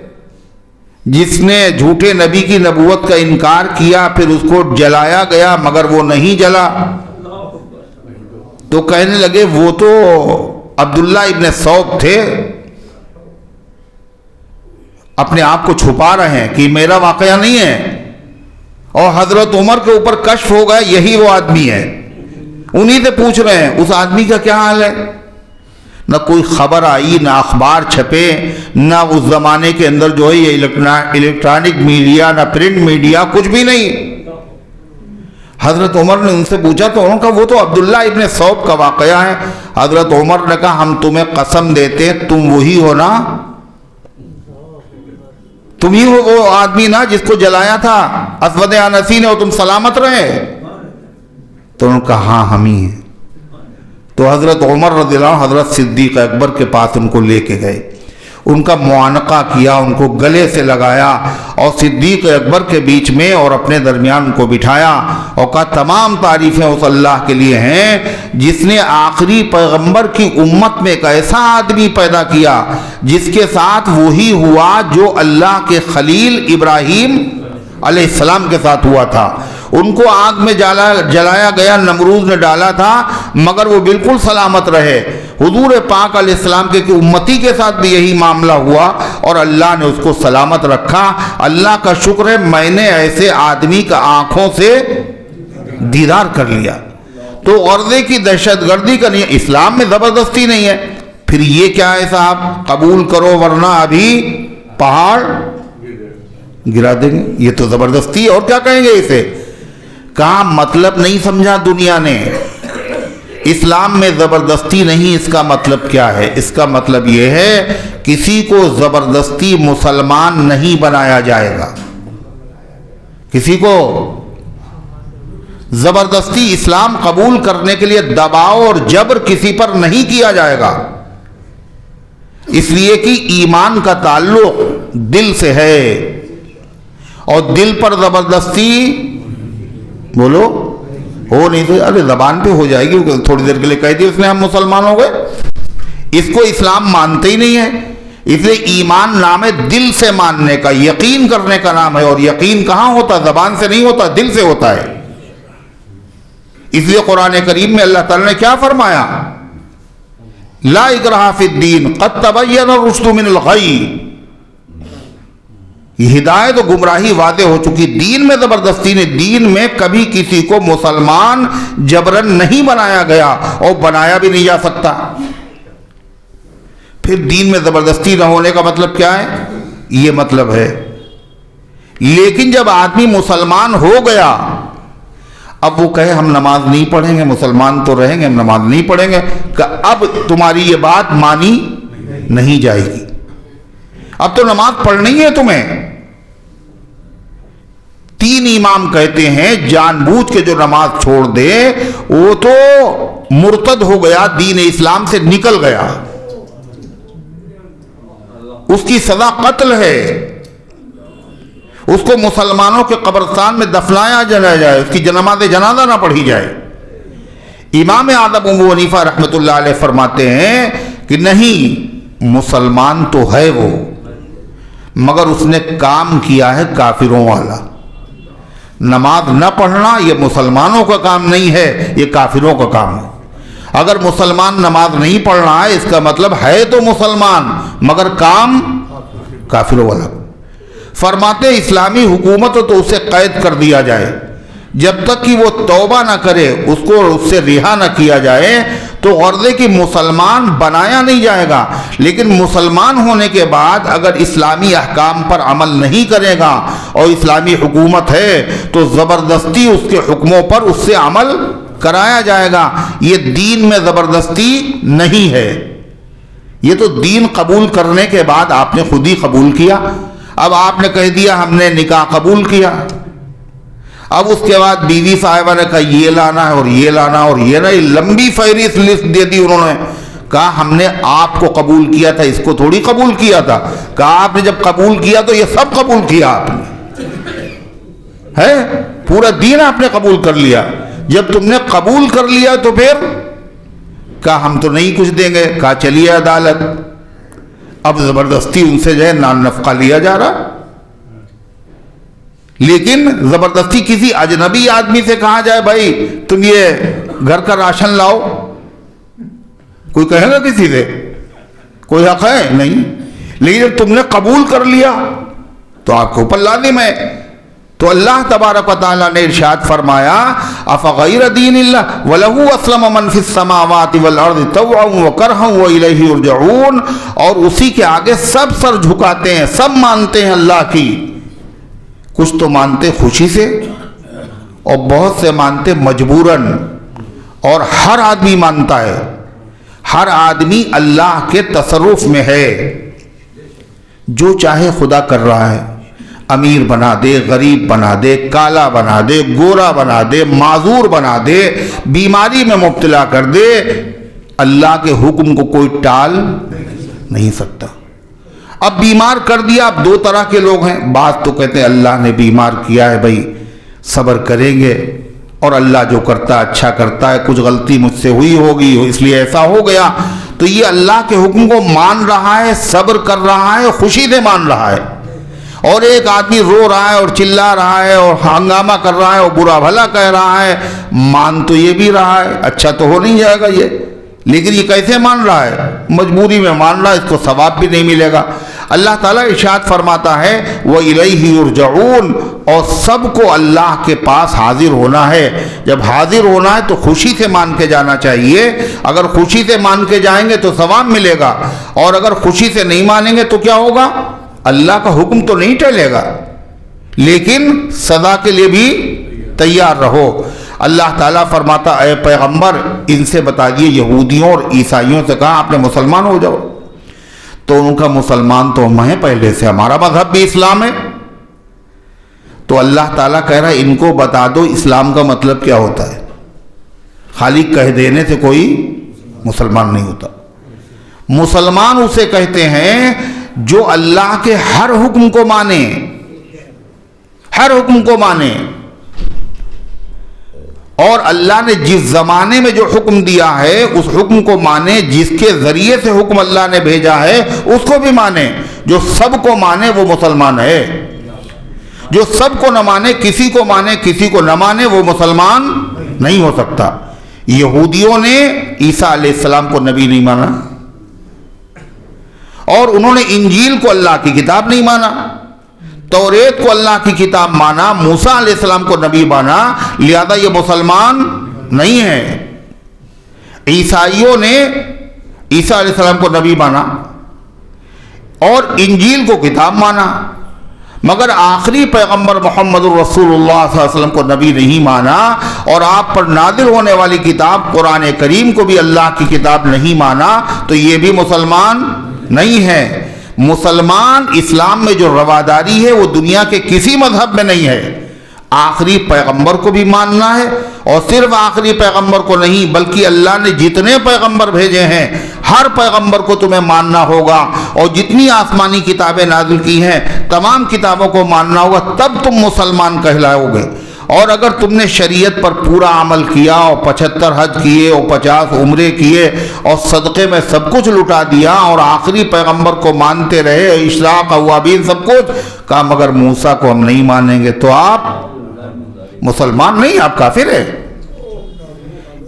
جس نے جھوٹے نبی کی نبوت کا انکار کیا، پھر اس کو جلایا گیا مگر وہ نہیں جلا؟ تو کہنے لگے وہ تو عبداللہ ابن ثوب تھے، اپنے آپ کو چھپا رہے ہیں کہ میرا واقعہ نہیں ہے. اور حضرت عمر کے اوپر کشف ہو گیا یہی وہ آدمی ہے. انہی سے پوچھ رہے ہیں اس آدمی کا کیا حال ہے. نہ کوئی خبر آئی، نہ اخبار چھپے، نہ اس زمانے کے اندر جو ہے یہ الیکٹرانک میڈیا، نہ پرنٹ میڈیا، کچھ بھی نہیں. حضرت عمر نے ان سے پوچھا تو انہوں نے کہا وہ تو عبداللہ ابن ثوب کا واقعہ ہے. حضرت عمر نے کہا ہم تمہیں قسم دیتے ہیں تم وہی ہو نا، تم ہی ہو وہ آدمی نا جس کو جلایا تھا اسود عنسی نے اور تم سلامت رہے. تو انہوں نے کہا ہاں ہم ہی ہیں. تو حضرت عمر رضی اللہ عنہ حضرت صدیق اکبر کے پاس ان کو لے کے گئے، ان کا معانقہ کیا، ان کو گلے سے لگایا اور صدیق اکبر کے بیچ میں اور اپنے درمیان ان کو بٹھایا اور کہا تمام تعریفیں اس اللہ کے لیے ہیں جس نے آخری پیغمبر کی امت میں ایک ایسا آدمی پیدا کیا جس کے ساتھ وہی ہوا جو اللہ کے خلیل ابراہیم علیہ السلام کے ساتھ ہوا تھا. ان کو آگ میں جلایا گیا، نمرود نے ڈالا تھا مگر وہ بالکل سلامت رہے. حضور پاک علیہ السلام کے امتی کے ساتھ بھی یہی معاملہ ہوا اور اللہ نے اس کو سلامت رکھا. اللہ کا شکر ہے میں نے ایسے آدمی کا آنکھوں سے دیدار کر لیا. تو غرضے کی دہشت گردی کا نہیں ہے، اسلام میں زبردستی نہیں ہے. پھر یہ کیا ہے صاحب، قبول کرو ورنہ ابھی پہاڑ گرا دیں گے، یہ تو زبردستی ہے. اور کیا کہیں گے اسے؟ کہاں مطلب نہیں سمجھا دنیا نے. اسلام میں زبردستی نہیں، اس کا مطلب کیا ہے؟ اس کا مطلب یہ ہے کسی کو زبردستی مسلمان نہیں بنایا جائے گا. کسی کو زبردستی اسلام قبول کرنے کے لیے دباؤ اور جبر کسی پر نہیں کیا جائے گا. اس لیے کہ ایمان کا تعلق دل سے ہے اور دل پر زبردستی بولو ہو نہیں تو ارے زبان پہ ہو جائے گی، تھوڑی دیر کے لیے کہہ دی اس نے ہم مسلمان ہو گئے. اس کو اسلام مانتے ہی نہیں ہے. اس لیے ایمان نام ہے دل سے ماننے کا، یقین کرنے کا نام ہے. اور یقین کہاں ہوتا؟ زبان سے نہیں ہوتا، دل سے ہوتا ہے. اس لیے قرآن کریم میں اللہ تعالیٰ نے کیا فرمایا؟ لا اکراہ فی الدین قد تبین الرشد من الغی. یہ ہدایت و گمراہی واضح ہو چکی. دین میں زبردستی نے، دین میں کبھی کسی کو مسلمان جبرن نہیں بنایا گیا اور بنایا بھی نہیں جا سکتا. پھر دین میں زبردستی نہ ہونے کا مطلب کیا ہے؟ یہ مطلب ہے لیکن جب آدمی مسلمان ہو گیا اب وہ کہے ہم نماز نہیں پڑھیں گے، مسلمان تو رہیں گے ہم نماز نہیں پڑھیں گے، کہ اب تمہاری یہ بات مانی نہیں جائے گی، اب تو نماز پڑھنی ہے تمہیں۔ 3 امام کہتے ہیں جان بوجھ کے جو نماز چھوڑ دے وہ تو مرتد ہو گیا، دین اسلام سے نکل گیا، اس کی سزا قتل ہے، اس کو مسلمانوں کے قبرستان میں دفنایا جائے، اس کی نماز جنازہ نہ پڑھی جائے۔ امام اعظم ابو حنیفہ رحمۃ اللہ علیہ فرماتے ہیں کہ نہیں، مسلمان تو ہے وہ، مگر اس نے کام کیا ہے کافروں والا۔ نماز نہ پڑھنا یہ مسلمانوں کا کام نہیں ہے، یہ کافروں کا کام ہے۔ اگر مسلمان نماز نہیں پڑھ رہا ہے اس کا مطلب ہے تو مسلمان مگر کام کافروں والا۔ فرماتے اسلامی حکومت تو اسے قید کر دیا جائے، جب تک کہ وہ توبہ نہ کرے، اس کو اس سے رہا نہ کیا جائے تو غرضے کہ مسلمان بنایا نہیں جائے گا، لیکن مسلمان ہونے کے بعد اگر اسلامی احکام پر عمل نہیں کرے گا اور اسلامی حکومت ہے تو زبردستی اس کے حکموں پر اس سے عمل کرایا جائے گا۔ یہ دین میں زبردستی نہیں ہے، یہ تو دین قبول کرنے کے بعد آپ نے خود ہی قبول کیا۔ اب آپ نے کہہ دیا ہم نے نکاح قبول کیا، اب اس کے بعد بیوی صاحبہ نے کہا یہ لانا ہے اور یہ لانا اور یہ نہ، لمبی فہرست لسٹ دے دی انہوں نے، کہا ہم نے آپ کو قبول کیا تھا، اس کو تھوڑی قبول کیا تھا، کہا آپ نے جب قبول کیا تو یہ سب قبول کیا آپ نے، ہے پورا دین آپ نے قبول کر لیا۔ جب تم نے قبول کر لیا تو پھر کہا ہم تو نہیں کچھ دیں گے، کہا چلیے عدالت، اب زبردستی ان سے جو ہے نان نفقہ لیا جا رہا۔ لیکن زبردستی کسی اجنبی آدمی سے کہا جائے بھائی تم یہ گھر کا راشن لاؤ، کوئی کہے گا کسی سے؟ کوئی حق ہے نہیں۔ لیکن جب تم نے قبول کر لیا تو آپ کے اوپر لازم ہے۔ تو اللہ تبارک و تعالیٰ نے ارشاد فرمایا افغیر دین اللہ وَلَهُ أَسْلَمَ مَنْ فِي السَّمَاوَاتِ وَالْأَرْضِ طَوْعًا وَكَرْهًا وَإِلَيْهِ يُرْجَعُونَ، اور اسی کے آگے سب سر جھکاتے ہیں، سب مانتے ہیں اللہ کی، کچھ تو مانتے خوشی سے اور بہت سے مانتے مجبوراً، اور ہر آدمی مانتا ہے، ہر آدمی اللہ کے تصرف میں ہے، جو چاہے خدا کر رہا ہے، امیر بنا دے، غریب بنا دے، کالا بنا دے، گورا بنا دے، معذور بنا دے، بیماری میں مبتلا کر دے، اللہ کے حکم کو کوئی ٹال نہیں سکتا۔ اب بیمار کر دیا، اب 2 طرح کے لوگ ہیں، بعض تو کہتے ہیں اللہ نے بیمار کیا ہے بھائی صبر کریں گے، اور اللہ جو کرتا اچھا کرتا ہے، کچھ غلطی مجھ سے ہوئی ہوگی اس لیے ایسا ہو گیا، تو یہ اللہ کے حکم کو مان رہا ہے، صبر کر رہا ہے، خوشی سے مان رہا ہے۔ اور ایک آدمی رو رہا ہے اور چلا رہا ہے اور ہنگامہ کر رہا ہے اور برا بھلا کہہ رہا ہے، مان تو یہ بھی رہا ہے، اچھا تو ہو نہیں جائے گا یہ، لیکن یہ کیسے مان رہا ہے؟ مجبوری میں مان رہا ہے، اس کو ثواب بھی نہیں ملے گا۔ اللہ تعالیٰ ارشاد فرماتا ہے وَإِلَيْهِ يُرْجَعُونَ، اور سب کو اللہ کے پاس حاضر ہونا ہے۔ جب حاضر ہونا ہے تو خوشی سے مان کے جانا چاہیے، اگر خوشی سے مان کے جائیں گے تو ثواب ملے گا، اور اگر خوشی سے نہیں مانیں گے تو کیا ہوگا؟ اللہ کا حکم تو نہیں ٹلے گا، لیکن سزا کے لیے بھی تیار رہو۔ اللہ تعالیٰ فرماتا اے پیغمبر ان سے بتا دیے، یہودیوں اور عیسائیوں سے کہا آپ نے مسلمان ہو جاؤ، تو ان کا مسلمان تو ہم ہیں پہلے سے، ہمارا مذہب بھی اسلام ہے۔ تو اللہ تعالیٰ کہہ رہا ہے ان کو بتا دو اسلام کا مطلب کیا ہوتا ہے، خالی کہہ دینے سے کوئی مسلمان نہیں ہوتا۔ مسلمان اسے کہتے ہیں جو اللہ کے ہر حکم کو مانے، ہر حکم کو مانے، اور اللہ نے جس زمانے میں جو حکم دیا ہے اس حکم کو مانے، جس کے ذریعے سے حکم اللہ نے بھیجا ہے اس کو بھی مانے۔ جو سب کو مانے وہ مسلمان ہے، جو سب کو نہ مانے، کسی کو مانے کسی کو نہ مانے، وہ مسلمان نہیں ہو سکتا۔ یہودیوں نے عیسیٰ علیہ السلام کو نبی نہیں مانا، اور انہوں نے انجیل کو اللہ کی کتاب نہیں مانا، توریت کو اللہ کی کتاب مانا، موسیٰ علیہ السلام کو نبی مانا، لہذا یہ مسلمان نہیں ہے۔ عیسائیوں نے عیسیٰ علیہ السلام کو نبی مانا اور انجیل کو کتاب مانا، مگر آخری پیغمبر محمد الرسول اللہ صلی اللہ علیہ وسلم کو نبی نہیں مانا اور آپ پر نازل ہونے والی کتاب قرآن کریم کو بھی اللہ کی کتاب نہیں مانا تو یہ بھی مسلمان نہیں ہے۔ مسلمان اسلام میں جو رواداری ہے وہ دنیا کے کسی مذہب میں نہیں ہے۔ آخری پیغمبر کو بھی ماننا ہے، اور صرف آخری پیغمبر کو نہیں بلکہ اللہ نے جتنے پیغمبر بھیجے ہیں ہر پیغمبر کو تمہیں ماننا ہوگا، اور جتنی آسمانی کتابیں نازل کی ہیں تمام کتابوں کو ماننا ہوگا، تب تم مسلمان کہلاؤ گے۔ اور اگر تم نے شریعت پر پورا عمل کیا اور 75 حج کیے اور 50 عمرے کیے اور صدقے میں سب کچھ لٹا دیا اور آخری پیغمبر کو مانتے رہے، اشراق اوابین سب کچھ کہا مگر موسیٰ کو ہم نہیں مانیں گے، تو آپ مسلمان نہیں، آپ کافر ہیں۔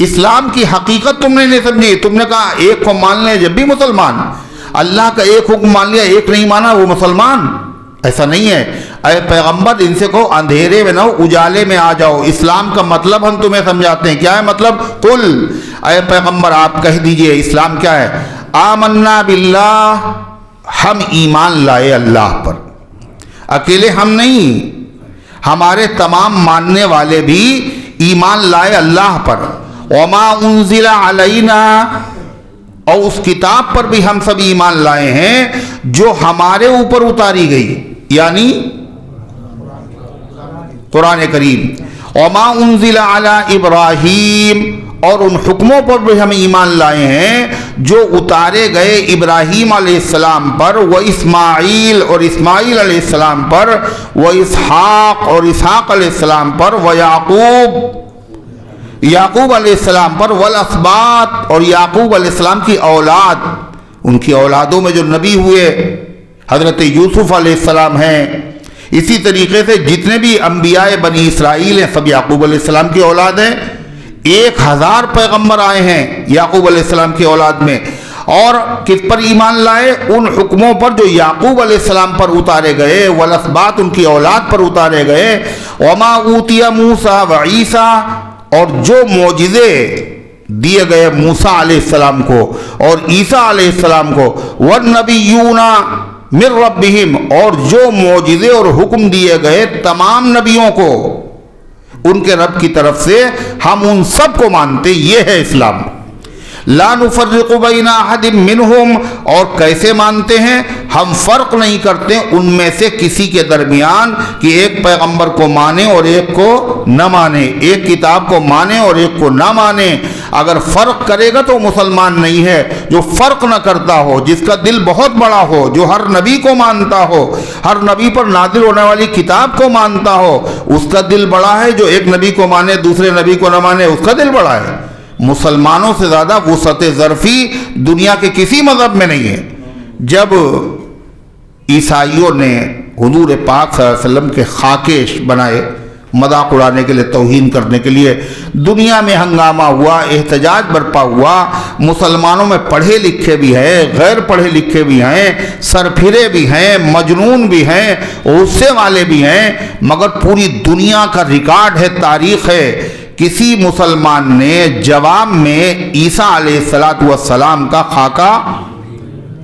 اسلام کی حقیقت تم نے نہیں سمجھی، تم نے کہا ایک کو مان لیں جب بھی مسلمان، اللہ کا ایک حکم مان لیا ایک نہیں مانا وہ مسلمان۔ ایسا نہیں ہے۔ اے پیغمبر ان سے کہو اندھیرے میں نہ ہو، اجالے میں آ جاؤ۔ اسلام کا مطلب ہم تمہیں سمجھاتے ہیں، کیا ہے مطلب؟ قل، اے پیغمبر آپ کہہ دیجئے اسلام کیا ہے؟ آمنا باللہ، ہم ایمان لائے اللہ پر، اکیلے ہم نہیں، ہمارے تمام ماننے والے بھی ایمان لائے اللہ پر۔ وما انزل علینا، اور اس کتاب پر بھی ہم سب ایمان لائے ہیں جو ہمارے اوپر اتاری گئی، یعنی قرآن کریم۔ وما انزل علی ابراہیم، اور ان حکموں پر بھی ہم ایمان لائے ہیں جو اتارے گئے ابراہیم علیہ السلام پر، و اسماعیل، اور اسماعیل علیہ السلام پر، و اسحاق، اور اسحاق علیہ السلام پر، و یعقوب، یعقوب علیہ السلام پر، والاسباط، اور یعقوب علیہ السلام کی اولاد، ان کی اولادوں میں جو نبی ہوئے حضرت یوسف علیہ السلام ہیں۔ اسی طریقے سے جتنے بھی انبیاء بنی اسرائیل ہیں سب یعقوب علیہ السلام کی اولاد ہیں۔ 1000 پیغمبر آئے ہیں یعقوب علیہ السلام کی اولاد میں، اور کس پر ایمان لائے؟ ان حکموں پر جو یعقوب علیہ السلام پر اتارے گئے، والاسباط ان کی اولاد پر اتارے گئے۔ وما اوتی موسیٰ وعیسیٰ، اور جو معجزے دیے گئے موسیٰ علیہ السلام کو اور عیسیٰ علیہ السلام کو، والنبیون من ربہم، اور جو معجزے اور حکم دیے گئے تمام نبیوں کو ان کے رب کی طرف سے، ہم ان سب کو مانتے۔ یہ ہے اسلام۔ لا نفرق بین احد منہم، اور کیسے مانتے ہیں؟ ہم فرق نہیں کرتے ان میں سے کسی کے درمیان کہ ایک پیغمبر کو مانے اور ایک کو نہ مانے، ایک کتاب کو مانے اور ایک کو نہ مانے۔ اگر فرق کرے گا تو مسلمان نہیں ہے۔ جو فرق نہ کرتا ہو، جس کا دل بہت بڑا ہو، جو ہر نبی کو مانتا ہو، ہر نبی پر نازل ہونے والی کتاب کو مانتا ہو، اس کا دل بڑا ہے۔ جو ایک نبی کو مانے دوسرے نبی کو نہ مانے، اس کا دل بڑا ہے۔ مسلمانوں سے زیادہ وسعت ظرفی دنیا کے کسی مذہب میں نہیں ہے۔ جب عیسائیوں نے حضور پاک صلی اللہ علیہ وسلم کے خاکے بنائے مذاق اڑانے کے لیے، توہین کرنے کے لیے، دنیا میں ہنگامہ ہوا، احتجاج برپا ہوا۔ مسلمانوں میں پڑھے لکھے بھی ہیں، غیر پڑھے لکھے بھی ہیں، سرپھرے بھی ہیں، مجنون بھی ہیں، غصے والے بھی ہیں، مگر پوری دنیا کا ریکارڈ ہے، تاریخ ہے، کسی مسلمان نے جواب میں عیسیٰ علیہ السلام کا خاکہ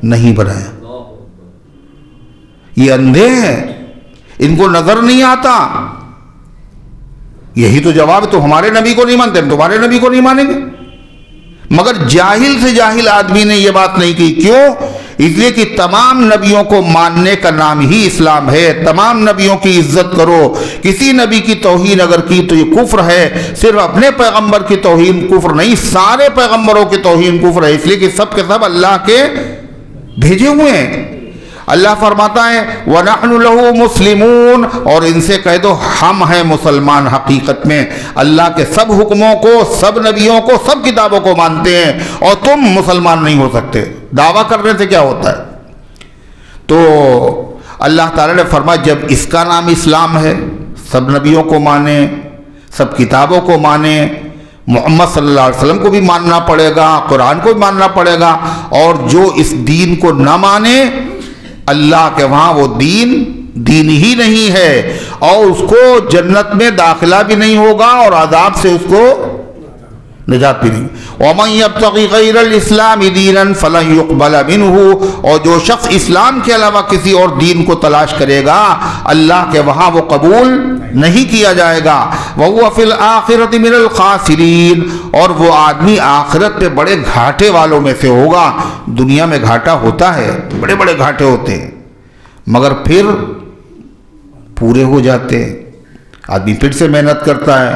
نہیں بنایا۔ یہ اندھے ہیں، ان کو نظر نہیں آتا۔ یہی تو جواب، تو ہمارے نبی کو نہیں مانتے، ہم تمہارے نبی کو نہیں مانیں گے۔ مگر جاہل سے جاہل آدمی نے یہ بات نہیں کی۔ کیوں؟ اس لیے کہ تمام نبیوں کو ماننے کا نام ہی اسلام ہے۔ تمام نبیوں کی عزت کرو۔ کسی نبی کی توہین اگر کی تو یہ کفر ہے۔ صرف اپنے پیغمبر کی توہین کفر نہیں، سارے پیغمبروں کی توہین کفر ہے، اس لیے کہ سب کے سب اللہ کے بھیجے ہوئے ہیں۔ اللہ فرماتا ہے وَنَحْنُ لَهُ مُسْلِمُونَ، اور ان سے کہہ دو ہم ہیں مسلمان، حقیقت میں اللہ کے سب حکموں کو، سب نبیوں کو، سب کتابوں کو مانتے ہیں، اور تم مسلمان نہیں ہو سکتے۔ دعویٰ کرنے سے کیا ہوتا ہے؟ تو اللہ تعالیٰ نے فرمایا جب اس کا نام اسلام ہے، سب نبیوں کو مانے، سب کتابوں کو مانے، محمد صلی اللہ علیہ وسلم کو بھی ماننا پڑے گا، قرآن کو بھی ماننا پڑے گا، اور جو اس دین کو نہ مانے، اللہ کے وہاں وہ دین ہی نہیں ہے، اور اس کو جنت میں داخلہ بھی نہیں ہوگا اور عذاب سے اس کو نجات بھی نہیں. وَمَن يَبْتَغِ غَيْرَ الْإِسْلَامِ دِينًا فَلَن يُقْبَلَ مِنْهُ، اور جو شخص اسلام کے علاوہ کسی اور دین کو تلاش کرے گا اللہ کے وہاں وہ قبول نہیں کیا جائے گا. وَهُوَ فِي الْآخِرَةِ مِنَ الْخَاسِرِينَ، اور وہ آدمی آخرت پہ بڑے گھاٹے والوں میں سے ہوگا. دنیا میں گھاٹا ہوتا ہے، بڑے بڑے گھاٹے ہوتے ہیں، مگر پھر پورے ہو جاتے ہیں، آدمی پھر سے محنت کرتا ہے.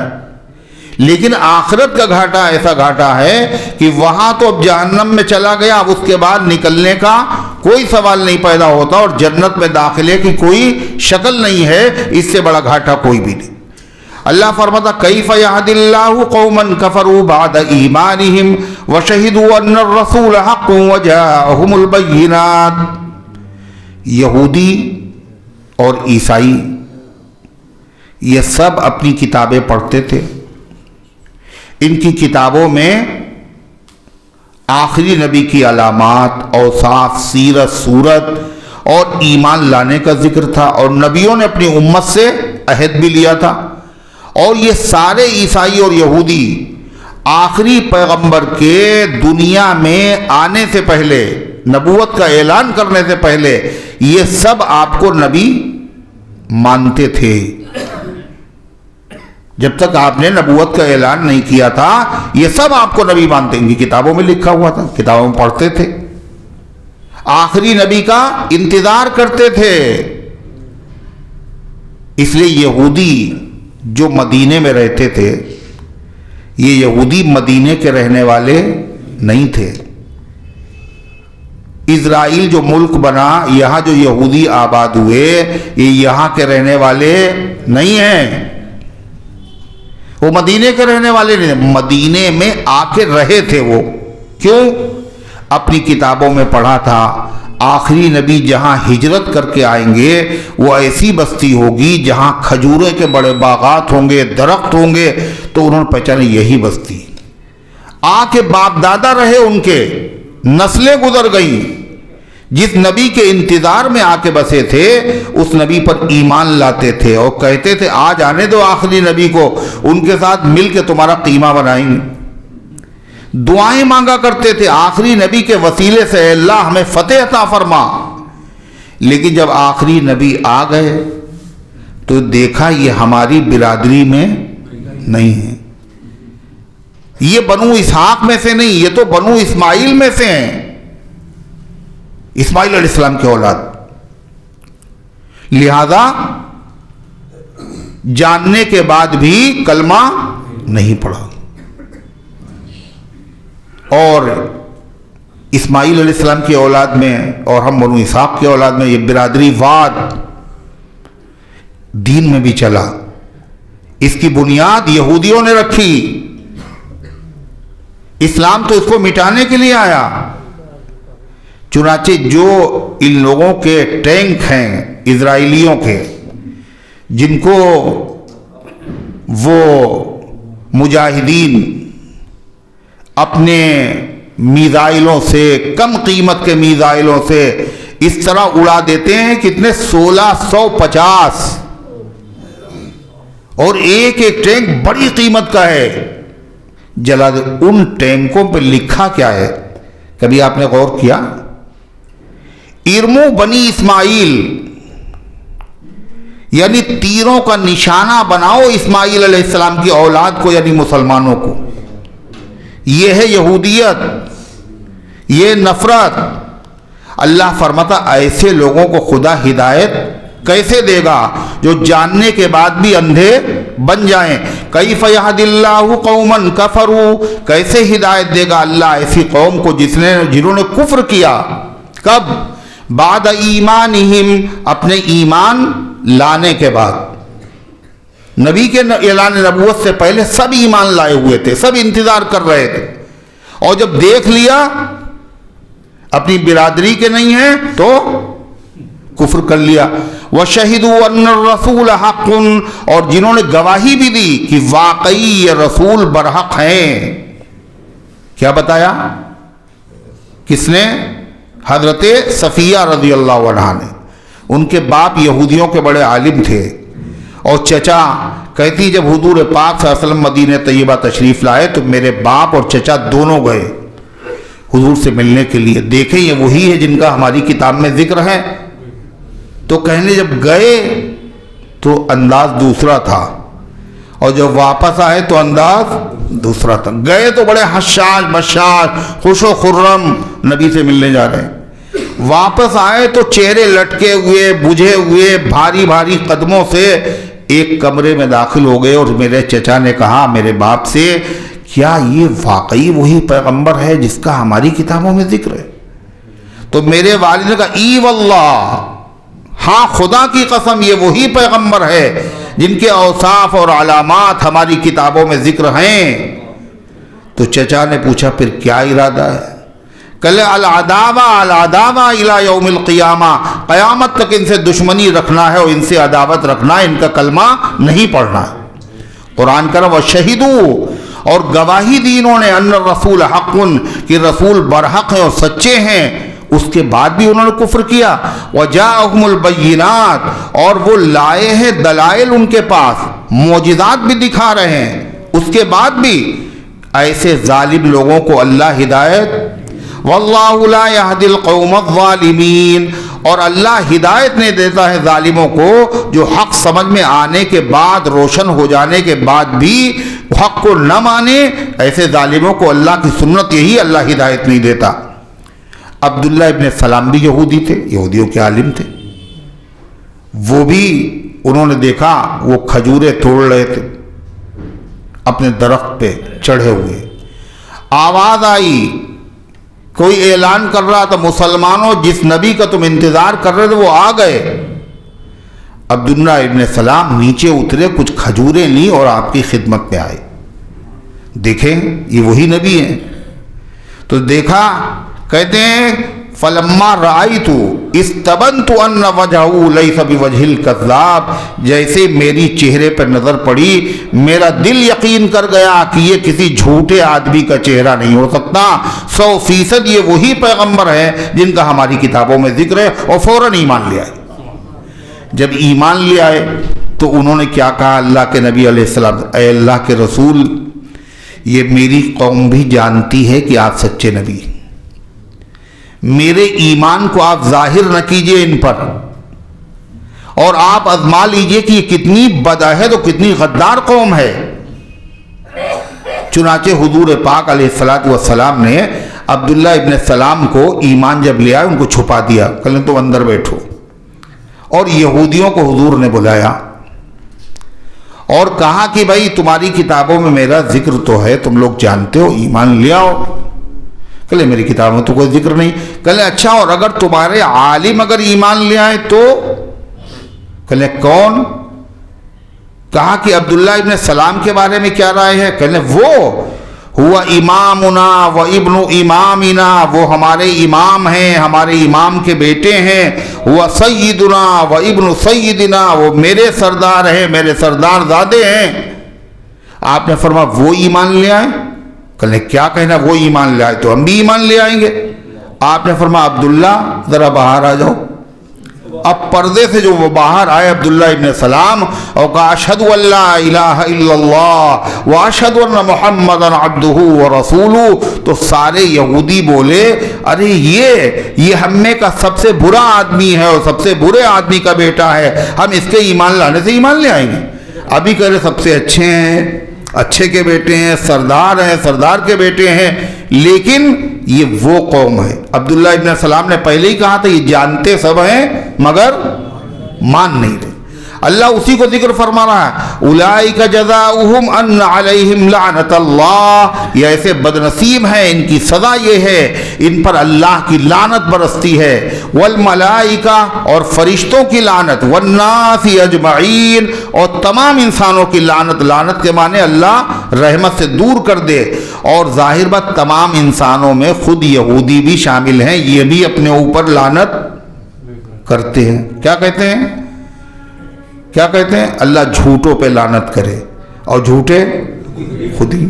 لیکن آخرت کا گھاٹا ایسا گھاٹا ہے کہ وہاں تو اب جہنم میں چلا گیا، اب اس کے بعد نکلنے کا کوئی سوال نہیں پیدا ہوتا، اور جنت میں داخلے کی کوئی شکل نہیں ہے. اس سے بڑا گھاٹا کوئی بھی نہیں. اللہ فرماتا کیف یہدی اللہ قوما کفروا بعد ایمانہم وشہدوا ان الرسول حق وجاءہم البینات. یہودی اور عیسائی یہ سب اپنی کتابیں پڑھتے تھے. ان کی کتابوں میں آخری نبی کی علامات، اوصاف، سیرت، صورت اور ایمان لانے کا ذکر تھا، اور نبیوں نے اپنی امت سے عہد بھی لیا تھا. اور یہ سارے عیسائی اور یہودی آخری پیغمبر کے دنیا میں آنے سے پہلے، نبوت کا اعلان کرنے سے پہلے، یہ سب آپ کو نبی مانتے تھے. جب تک آپ نے نبوت کا اعلان نہیں کیا تھا یہ سب آپ کو نبی مانتے ہیں. کتابوں میں لکھا ہوا تھا، کتابوں میں پڑھتے تھے، آخری نبی کا انتظار کرتے تھے. اس لیے یہودی جو مدینے میں رہتے تھے، یہ یہودی مدینے کے رہنے والے نہیں تھے. اسرائیل جو ملک بنا، یہاں جو یہودی آباد ہوئے، یہ یہاں کے رہنے والے نہیں ہیں، وہ مدینے کے رہنے والے نہیں، مدینے میں آ کے رہے تھے. وہ کیوں؟ اپنی کتابوں میں پڑھا تھا آخری نبی جہاں ہجرت کر کے آئیں گے وہ ایسی بستی ہوگی جہاں کھجورے کے بڑے باغات ہوں گے، درخت ہوں گے. تو انہوں نے پہچانا یہی بستی. آ کے باپ دادا رہے، ان کے نسلیں گزر گئیں. جس نبی کے انتظار میں آ کے بسے تھے اس نبی پر ایمان لاتے تھے اور کہتے تھے آج آنے دو آخری نبی کو، ان کے ساتھ مل کے تمہارا قیمہ بنائیں گے. دعائیں مانگا کرتے تھے آخری نبی کے وسیلے سے، اے اللہ ہمیں فتح عطا فرما. لیکن جب آخری نبی آ گئے تو دیکھا یہ ہماری برادری میں نہیں ہے، یہ بنو اسحاق میں سے نہیں، یہ تو بنو اسماعیل میں سے ہیں، اسماعیل علیہ السلام کے اولاد. لہذا جاننے کے بعد بھی کلمہ نہیں پڑھا. اور اسماعیل علیہ السلام کی اولاد میں اور ہم بنو اسحاق کی اولاد میں یہ برادری واد دین میں بھی چلا. اس کی بنیاد یہودیوں نے رکھی. اسلام تو اس کو مٹانے کے لیے آیا. چنانچہ جو ان لوگوں کے ٹینک ہیں اسرائیلیوں کے، جن کو وہ مجاہدین اپنے میزائلوں سے، کم قیمت کے میزائلوں سے اس طرح اڑا دیتے ہیں، کتنے 1650، اور ایک ایک ٹینک بڑی قیمت کا ہے، جلا دے. ان ٹینکوں پہ لکھا کیا ہے؟ کبھی آپ نے غور کیا؟ ارمو بنی اسماعیل، یعنی تیروں کا نشانہ بناؤ اسماعیل علیہ السلام کی اولاد کو، یعنی مسلمانوں کو. یہ ہے یہودیت، یہ نفرت. اللہ فرماتا ایسے لوگوں کو خدا ہدایت کیسے دے گا جو جاننے کے بعد بھی اندھے بن جائیں. کیف یہدی اللہ قوما کفروا، کیسے ہدایت دے گا اللہ ایسی قوم کو جنہوں نے کفر کیا. کب؟ بعد ایمانہم، اپنے ایمان لانے کے بعد. نبی کے اعلان نبوت سے پہلے سب ایمان لائے ہوئے تھے، سب انتظار کر رہے تھے، اور جب دیکھ لیا اپنی برادری کے نہیں ہیں تو کفر کر لیا. وَشَهِدُوا أَنَّ الرَّسُولَ حَقٌّ، اور جنہوں نے گواہی بھی دی کہ واقعی یہ رسول برحق ہیں. کیا بتایا؟ کس نے؟ حضرت صفیہ رضی اللہ عنہا نے. ان کے باپ یہودیوں کے بڑے عالم تھے، اور چچا کہتی جب حضور پاک صلی اللہ علیہ وسلم مدینہ طیبہ تشریف لائے تو میرے باپ اور چچا دونوں گئے حضور سے ملنے کے لیے. دیکھیں یہ وہی ہے جن کا ہماری کتاب میں ذکر ہے. تو کہنے جب گئے تو انداز دوسرا تھا اور جب واپس آئے تو انداز دوسرا تھا. گئے تو بڑے حشاش بشاش خوش و خرم نبی سے ملنے جا رہے ہیں. واپس آئے تو چہرے لٹکے ہوئے بجھے ہوئے بھاری بھاری قدموں سے ایک کمرے میں داخل ہو گئے. اور میرے چچا نے کہا میرے باپ سے کیا یہ واقعی وہی پیغمبر ہے جس کا ہماری کتابوں میں ذکر ہے؟ تو میرے والد نے کہا ای واللہ، ہاں خدا کی قسم یہ وہی پیغمبر ہے جن کے اوصاف اور علامات ہماری کتابوں میں ذکر ہیں. تو چچا نے پوچھا پھر کیا ارادہ ہے؟ کل العداوہ الی یوم القیامہ، قیامت تک ان سے دشمنی رکھنا ہے اور ان سے عداوت رکھنا ہے، ان کا کلمہ نہیں پڑھنا ہے. قرآن کرم وشہدوا، اور گواہی دی انہوں نے ان الرسول حق، کہ رسول برحق ہیں اور سچے ہیں. اس کے بعد بھی انہوں نے کفر کیا. وجاءہم البینات، اور وہ لائے ہیں دلائل ان کے پاس، معجزات بھی دکھا رہے ہیں. اس کے بعد بھی ایسے ظالم لوگوں کو اللہ ہدایت، واللہ لا یہدی القوم الظالمین، اور اللہ ہدایت نہیں دیتا ہے ظالموں کو جو حق سمجھ میں آنے کے بعد، روشن ہو جانے کے بعد بھی حق کو نہ مانے. ایسے ظالموں کو اللہ کی سنت یہی اللہ ہدایت نہیں دیتا. عبداللہ ابن سلام بھی یہودی تھے، یہودیوں کے عالم تھے. وہ بھی انہوں نے دیکھا وہ کھجوریں توڑ رہے تھے اپنے درخت پہ چڑھے ہوئے. آواز آئی، کوئی اعلان کر رہا تھا مسلمانوں جس نبی کا تم انتظار کر رہے تھے وہ آ گئے. عبداللہ ابن سلام نیچے اترے، کچھ کھجوریں لی اور آپ کی خدمت میں آئے. دیکھیں یہ وہی نبی ہیں. تو دیکھا، کہتے ہیں فلما رأیت استبنت ان وجهه ليس بوجه الكذاب، جیسے میری چہرے پر نظر پڑی میرا دل یقین کر گیا کہ یہ کسی جھوٹے آدمی کا چہرہ نہیں ہو سکتا، 100% یہ وہی پیغمبر ہے جن کا ہماری کتابوں میں ذکر ہے. اور فوراً ایمان لے آئے. جب ایمان لے آئے تو انہوں نے کیا کہا اللہ کے نبی علیہ السلام، اے اللہ کے رسول یہ میری قوم بھی جانتی ہے کہ آپ سچے نبی ہیں، میرے ایمان کو آپ ظاہر نہ کیجئے ان پر، اور آپ آزما لیجئے کہ یہ کتنی بدعہد اور کتنی غدار قوم ہے. چنانچہ حضور پاک علیہ السلام نے عبداللہ ابن سلام کو ایمان جب لے آئے ان کو چھپا دیا، کہنے تم اندر بیٹھو. اور یہودیوں کو حضور نے بلایا اور کہا کہ بھائی تمہاری کتابوں میں میرا ذکر تو ہے، تم لوگ جانتے ہو، ایمان لے آؤ. کہلے میری کتاب میں تو کوئی ذکر نہیں. کہلے اچھا اور اگر تمہارے عالم اگر ایمان لے آئے تو؟ کہلے کون؟ کہا کہ عبداللہ ابن سلام کے بارے میں کیا رائے ہے؟ کہلے وہ ہوا امامنا و ابن امامنا، وہ ہمارے امام ہیں، ہمارے امام کے بیٹے ہیں. ہوا سیدنا و ابن سیدنا، وہ میرے سردار ہیں، میرے سردار زادے ہیں. آپ نے فرمایا وہ ایمان لے آئے؟ کہنے کیا کہنا وہ ایمان لے آئے تو ہم بھی ایمان لے آئیں گے. آپ نے فرمایا عبداللہ ذرا باہر آ جاؤ. اب پردے سے جو وہ باہر آئے عبداللہ ابن سلام اور کہا اشہد ان لا الہ الا اللہ واشہد ان محمد عبدہ ورسولہ، تو سارے یہودی بولے ارے یہ ہم میں کا سب سے برا آدمی ہے اور سب سے برے آدمی کا بیٹا ہے، ہم اس کے ایمان لانے سے ایمان لے آئیں گے. ابھی کہہ رہے سب سے اچھے ہیں، اچھے کے بیٹے ہیں، سردار کے بیٹے ہیں، لیکن یہ وہ قوم ہے. عبداللہ ابن سلام نے پہلے ہی کہا تھا یہ جانتے سب ہیں مگر مان نہیں رہے. اللہ اسی کو ذکر فرما رہا ہے اولئک جزاؤہم ان علیہم لعنت اللہ، یہ ایسے بدنصیب ہیں، ان کی سزا یہ ہے ان پر اللہ کی لعنت برستی ہے. والملائکہ، اور فرشتوں کی لعنت، والناس اجمعین، اور تمام انسانوں کی لعنت. لعنت کے معنی اللہ رحمت سے دور کر دے. اور ظاہر بات تمام انسانوں میں خود یہودی بھی شامل ہیں، یہ بھی اپنے اوپر لعنت کرتے ہیں. کیا کہتے ہیں؟ کیا کہتے ہیں؟ اللہ جھوٹوں پہ لعنت کرے اور جھوٹے خود ہی.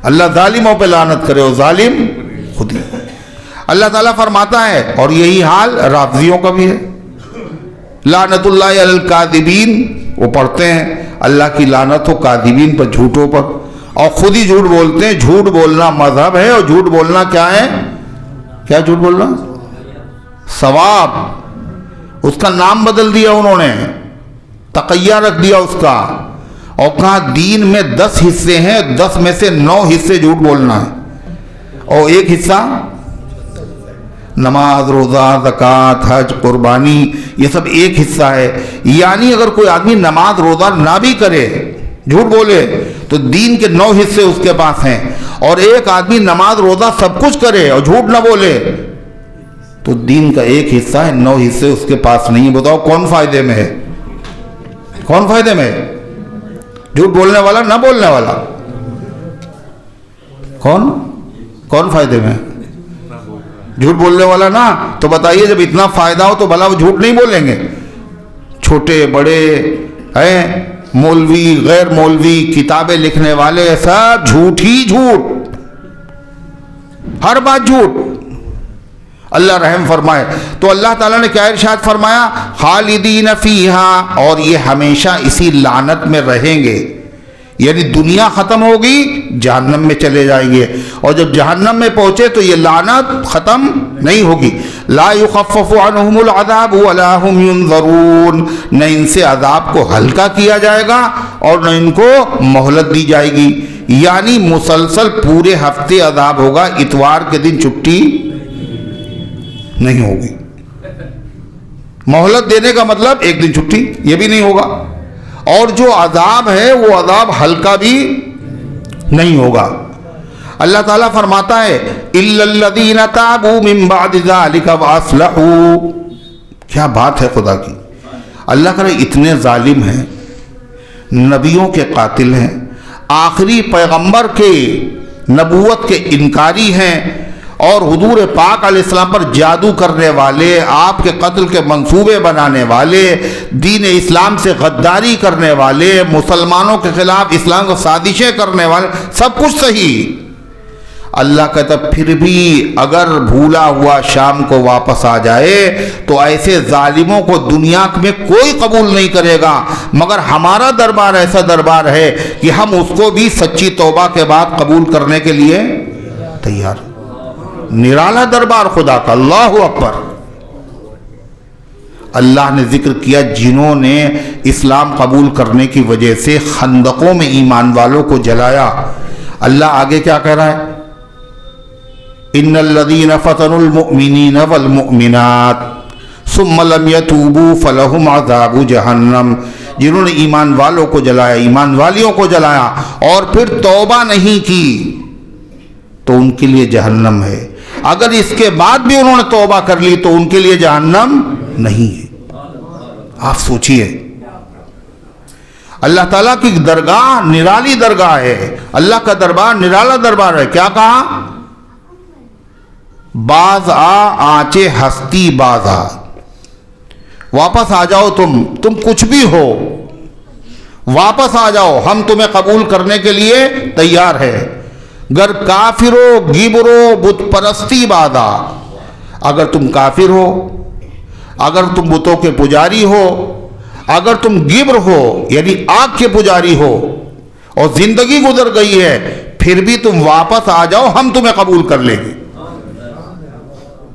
اللہ ظالموں پہ لعنت کرے اور ظالم خود ہی. اللہ تعالیٰ فرماتا ہے، اور یہی حال رافضیوں کا بھی ہے، لعنت اللہ علی الکاذبین، وہ پڑھتے ہیں اللہ کی لعنت ہو کاذبین پر، جھوٹوں پر، اور خود ہی جھوٹ بولتے ہیں. جھوٹ بولنا مذہب ہے، اور جھوٹ بولنا کیا ہے؟ کیا جھوٹ بولنا؟ ثواب. اس کا نام بدل دیا انہوں نے، تقیہ رکھ دیا اس کا، اور کہا دین میں 10 حصے ہیں، 10 میں سے 9 حصے جھوٹ بولنا ہے، اور ایک حصہ نماز، روزہ، زکوٰۃ، حج، قربانی، یہ سب ایک حصہ ہے. یعنی اگر کوئی آدمی نماز روزہ نہ بھی کرے، جھوٹ بولے، تو دین کے 9 حصے اس کے پاس ہیں. اور ایک آدمی نماز روزہ سب کچھ کرے اور جھوٹ نہ بولے تو دین کا ایک حصہ ہے، 9 حصے اس کے پاس نہیں. بتاؤ کون فائدے میں ہے؟ کون فائدے میں ہے؟ جھوٹ بولنے والا، نہ بولنے والا؟ کون فائدے میں؟ جھوٹ بولنے والا نا. تو بتائیے جب اتنا فائدہ ہو تو بھلا وہ جھوٹ نہیں بولیں گے؟ چھوٹے بڑے ہیں، مولوی، غیر مولوی، کتابیں لکھنے والے، سب جھوٹ ہی جھوٹ، ہر بات جھوٹ. اللہ رحم فرمائے. تو اللہ تعالیٰ نے کیا ارشاد فرمایا؟ خالدین فیہا، اور یہ ہمیشہ اسی لعنت میں رہیں گے. یعنی دنیا ختم ہوگی، جہنم میں چلے جائیں گے، اور جب جہنم میں پہنچے تو یہ لعنت ختم نہیں ہوگی. لا یخفف عنہم العذاب ولا هم ینظرون، نہ ان سے عذاب کو ہلکا کیا جائے گا اور نہ ان کو مہلت دی جائے گی. یعنی مسلسل پورے ہفتے عذاب ہوگا، اتوار کے دن چھٹی نہیں ہوگی. مہلت دینے کا مطلب ایک دن چھٹی، یہ بھی نہیں ہوگا. اور جو عذاب ہے وہ عذاب ہلکا بھی نہیں ہوگا. اللہ تعالیٰ فرماتا ہے اِلَّا الَّذِينَ تَابُوا مِن بَعْدِ ذَلِكَ وَأَصْلَحُوا. کیا بات ہے خدا کی. اللہ کرے اتنے ظالم ہیں، نبیوں کے قاتل ہیں، آخری پیغمبر کے نبوت کے انکاری ہیں، اور حضور پاک علیہ السلام پر جادو کرنے والے، آپ کے قتل کے منصوبے بنانے والے، دین اسلام سے غداری کرنے والے، مسلمانوں کے خلاف اسلام کو سازشیں کرنے والے، سب کچھ صحیح. اللہ کہتا پھر بھی اگر بھولا ہوا شام کو واپس آ جائے تو ایسے ظالموں کو دنیا میں کوئی قبول نہیں کرے گا، مگر ہمارا دربار ایسا دربار ہے کہ ہم اس کو بھی سچی توبہ کے بعد قبول کرنے کے لیے تیار. نرالا دربار خدا کا. اللہ اکبر. اللہ نے ذکر کیا جنہوں نے اسلام قبول کرنے کی وجہ سے خندقوں میں ایمان والوں کو جلایا. اللہ آگے کیا کہہ رہا ہے؟ ان الذین فتنوا المؤمنین والمؤمنات ثم لم يتوبوا فلهم عذاب جہنم. جنہوں نے ایمان والوں کو جلایا، ایمان والیوں کو جلایا، اور پھر توبہ نہیں کی تو ان کے لیے جہنم ہے. اگر اس کے بعد بھی انہوں نے توبہ کر لی تو ان کے لیے جہنم نہیں ہے. آپ سوچئے، اللہ تعالیٰ کی درگاہ نرالی درگاہ ہے، اللہ کا دربار نرالا دربار ہے. کیا کہا؟ باز آنچے ہستی باز آ. واپس آ جاؤ، تم کچھ بھی ہو، واپس آ جاؤ، ہم تمہیں قبول کرنے کے لیے تیار ہے. گر کافرو گبرو بت پرستی بادا. اگر تم کافر ہو، اگر تم بتوں کے پجاری ہو، اگر تم گبر ہو یعنی آگ کے پجاری ہو اور زندگی گزر گئی ہے، پھر بھی تم واپس آ جاؤ، ہم تمہیں قبول کر لیں گے.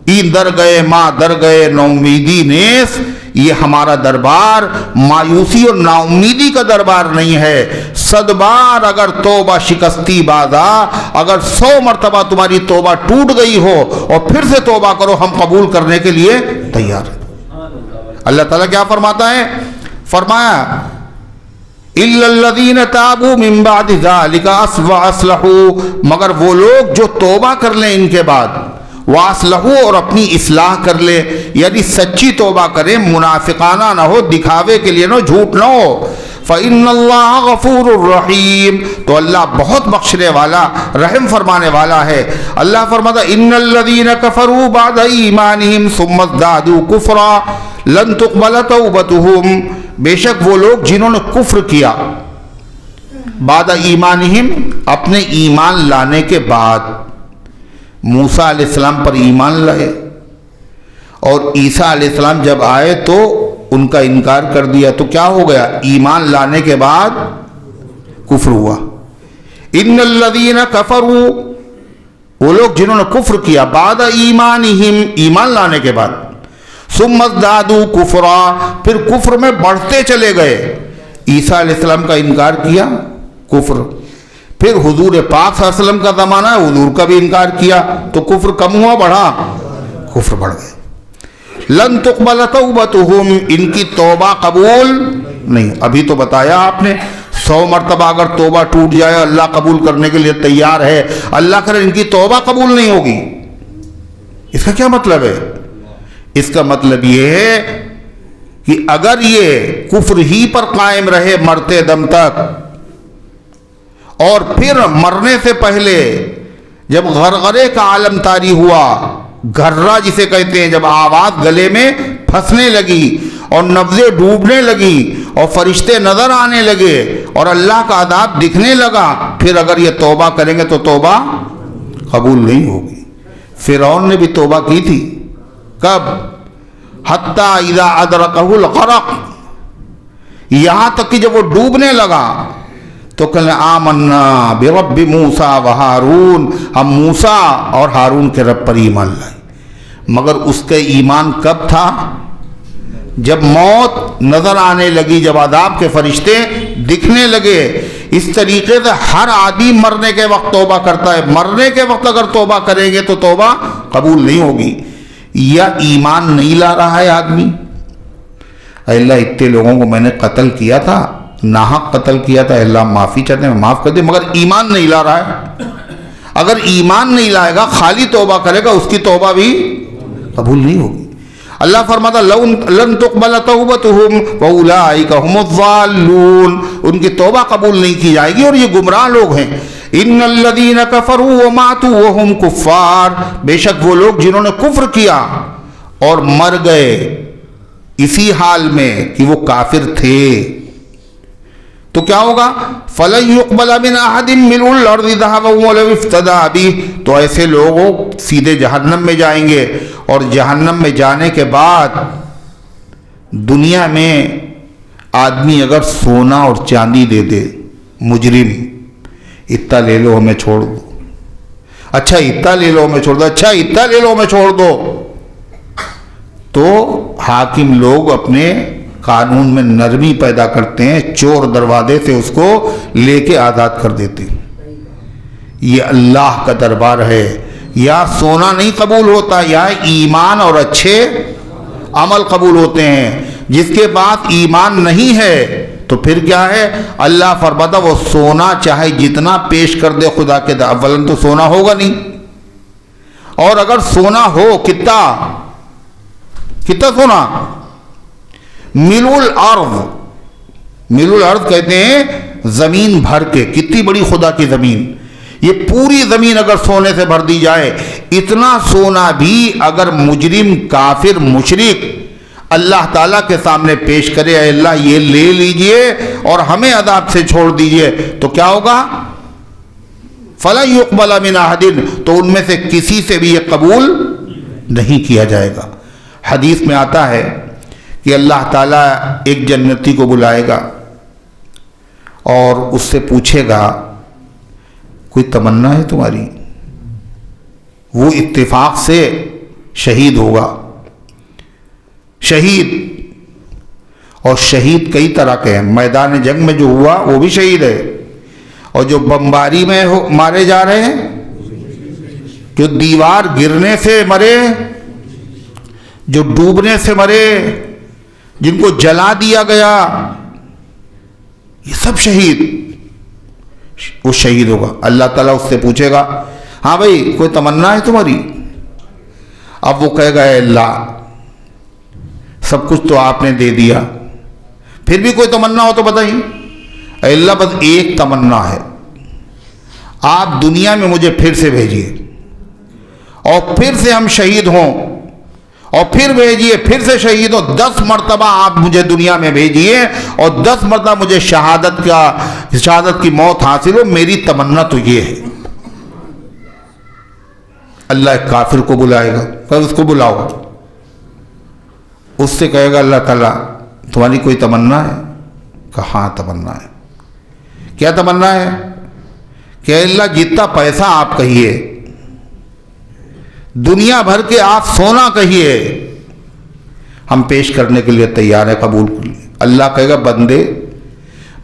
این در گئے ماں در گئے نو امیدی نیس. یہ ہمارا دربار مایوسی اور نا امیدی کا دربار نہیں ہے. 100 بار اگر توبہ شکستی بازا، اگر 100 مرتبہ تمہاری توبہ ٹوٹ گئی ہو اور پھر سے توبہ کرو، ہم قبول کرنے کے لیے تیار ہیں. اللہ تعالیٰ کیا فرماتا ہے؟ فرمایا اِلَّا الَّذِينَ تَابُوا مِن بَعْدِ ذَلِكَ وَأَصْلَحُوا، مگر وہ لوگ جو توبہ کر لیں ان کے بعد، وَأَصْلَحُوا، اور اپنی اصلاح کر لے، یعنی سچی توبہ کریں، منافقانہ نہ ہو، دکھاوے کے لیے نہ، جھوٹ نہ ہو. فَإِنَّ اللَّهَ غَفُورٌ رَحِيمٌ، تو اللہ بہت بخشنے والا، رحم فرمانے والا ہے. اللہ فرماتا إِنَّ الَّذِينَ كَفَرُوا بَعْدَ إِيمَانِهِمْ ثُمَّ ازْدَادُوا كُفْرًا لَن تُقْبَلَ تَوْبَتُهُمْ. بے شک وہ لوگ جنہوں نے کفر کیا، بعد ایمانہم، اپنے ایمان لانے کے بعد، موسیٰ علیہ السلام پر ایمان لائے، اور عیسیٰ علیہ السلام جب آئے تو ان کا انکار کر دیا تو کیا ہو گیا؟ ایمان لانے کے بعد کفر ہوا۔ ان الذین کفروا، وہ لوگ جنہوں نے کفر کیا بعد ایمانہم، ایمان لانے کے بعد، ثم ازدادوا کفرا، پھر کفر میں بڑھتے چلے گئے۔ عیسیٰ علیہ السلام کا انکار کیا، کفر، پھر حضور پاک صلی اللہ علیہ وسلم کا زمانہ ہے، حضور کا بھی انکار کیا، تو کفر کم ہوا بڑھا؟ کفر بڑھ گئے۔ لن تقبل توبتہم، ان کی توبہ قبول نہیں۔ ابھی تو بتایا آپ نے 100 مرتبہ اگر توبہ ٹوٹ جائے اللہ قبول کرنے کے لیے تیار ہے، اللہ کرے ان کی توبہ قبول نہیں ہوگی۔ اس کا کیا مطلب ہے؟ اس کا مطلب یہ ہے کہ اگر یہ کفر ہی پر قائم رہے مرتے دم تک، اور پھر مرنے سے پہلے جب غرغرے کا عالم طاری ہوا، گھرا جسے کہتے ہیں، جب آواز گلے میں پھنسنے لگی اور نبضیں ڈوبنے لگی اور فرشتے نظر آنے لگے اور اللہ کا عذاب دکھنے لگا، پھر اگر یہ توبہ کریں گے تو توبہ قبول نہیں ہوگی۔ فرعون نے بھی توبہ کی تھی، کب؟ حتیٰ اذا ادرکہ الغرق، یہاں تک کہ جب وہ ڈوبنے لگا تو کہنے آمنا برب موسیٰ و ہارون، ہم موسیٰ اور ہارون کے رب پر ایمان لائے۔ مگر اس کے ایمان کب تھا؟ جب موت نظر آنے لگی، جب عذاب کے فرشتے دکھنے لگے۔ اس طریقے سے ہر آدمی مرنے کے وقت توبہ کرتا ہے، مرنے کے وقت اگر توبہ کریں گے تو توبہ قبول نہیں ہوگی۔ یا ایمان نہیں لا رہا ہے آدمی، اے اللہ اتنے لوگوں کو میں نے قتل کیا تھا، ناحق قتل کیا تھا، اللہ معافی چاہتے ہیں معاف کر دے، مگر ایمان نہیں لا رہا ہے۔ اگر ایمان نہیں لائے گا، خالی توبہ کرے گا، اس کی توبہ بھی قبول نہیں ہوگی۔ اللہ فرماتا لن تقبل توبتہم واولئک ھم الضالون، ان کی توبہ قبول نہیں کی جائے گی اور یہ گمراہ لوگ ہیں۔ ان الذین کفروا وماتوا وهم کفار، بے شک وہ لوگ جنہوں نے کفر کیا اور مر گئے اسی حال میں کہ وہ کافر تھے، تو کیا ہوگا؟ فَلَن يُقْبَلَ مِنْ أَحَدٍ مِّنْ الْأَرْضِ ذَهَبًا وَلَوِ افْتَدَىٰ بِهِ، تو ایسے لوگوں سیدھے جہنم میں جائیں گے، اور جہنم میں جانے کے بعد دنیا میں آدمی اگر سونا اور چاندی دے دے، مجرم، اتنا لے لو ہمیں چھوڑ دو، اچھا اتنا لے لو ہمیں چھوڑ دو، اچھا اتنا لے لو ہمیں چھوڑ دو، تو حاکم لوگ اپنے قانون میں نرمی پیدا کرتے ہیں، چور دروازے سے اس کو لے کے آزاد کر دیتے ہیں۔ یہ اللہ کا دربار ہے، یا سونا نہیں قبول ہوتا، یا ایمان اور اچھے عمل قبول ہوتے ہیں۔ جس کے پاس ایمان نہیں ہے تو پھر کیا ہے؟ اللہ فرماتا وہ سونا چاہے جتنا پیش کر دے خدا کے در، اولن تو سونا ہوگا نہیں، اور اگر سونا ہو کتنا سونا؟ ملو الارض، ملو الارض کہتے ہیں زمین بھر کے، کتنی بڑی خدا کی زمین، یہ پوری زمین اگر سونے سے بھر دی جائے، اتنا سونا بھی اگر مجرم کافر مشرک اللہ تعالیٰ کے سامنے پیش کرے، اے اللہ یہ لے لیجئے اور ہمیں عذاب سے چھوڑ دیجئے، تو کیا ہوگا؟ فَلَن يُقْبَلَ مِنْ أَحَدٍ، تو ان میں سے کسی سے بھی یہ قبول نہیں کیا جائے گا۔ حدیث میں آتا ہے کہ اللہ تعالیٰ ایک جنتی کو بلائے گا اور اس سے پوچھے گا کوئی تمنا ہے تمہاری؟ وہ اتفاق سے شہید ہوگا۔ شہید، اور شہید کئی طرح کے ہیں، میدان جنگ میں جو ہوا وہ بھی شہید ہے، اور جو بمباری میں مارے جا رہے ہیں، جو دیوار گرنے سے مرے، جو ڈوبنے سے مرے، جن کو جلا دیا گیا، یہ سب شہید، وہ شہید ہوگا۔ اللہ تعالیٰ اس سے پوچھے گا ہاں بھائی کوئی تمنا ہے تمہاری؟ اب وہ کہے گا اے اللہ سب کچھ تو آپ نے دے دیا، پھر بھی کوئی تمنا ہو تو بتائیے۔ اے اللہ بس ایک تمنا ہے، آپ دنیا میں مجھے پھر سے بھیجیے، اور پھر سے ہم شہید ہوں، اور پھر بھیجیے، پھر سے شہید ہو، 10 مرتبہ آپ مجھے دنیا میں بھیجیے، اور 10 مرتبہ مجھے شہادت کی موت حاصل ہو، میری تمنا تو یہ ہے۔ اللہ ایک کافر کو بلائے گا، کہ اس کو بلاؤ، اس سے کہے گا اللہ تعالیٰ تمہاری کوئی تمنا ہے؟ کہاں تمنا ہے؟ کیا تمنا ہے؟ کہ اللہ جتنا پیسہ آپ کہیے، دنیا بھر کے آپ سونا کہیے، ہم پیش کرنے کے لیے تیار ہے، قبول کر لیے۔ اللہ کہے گا بندے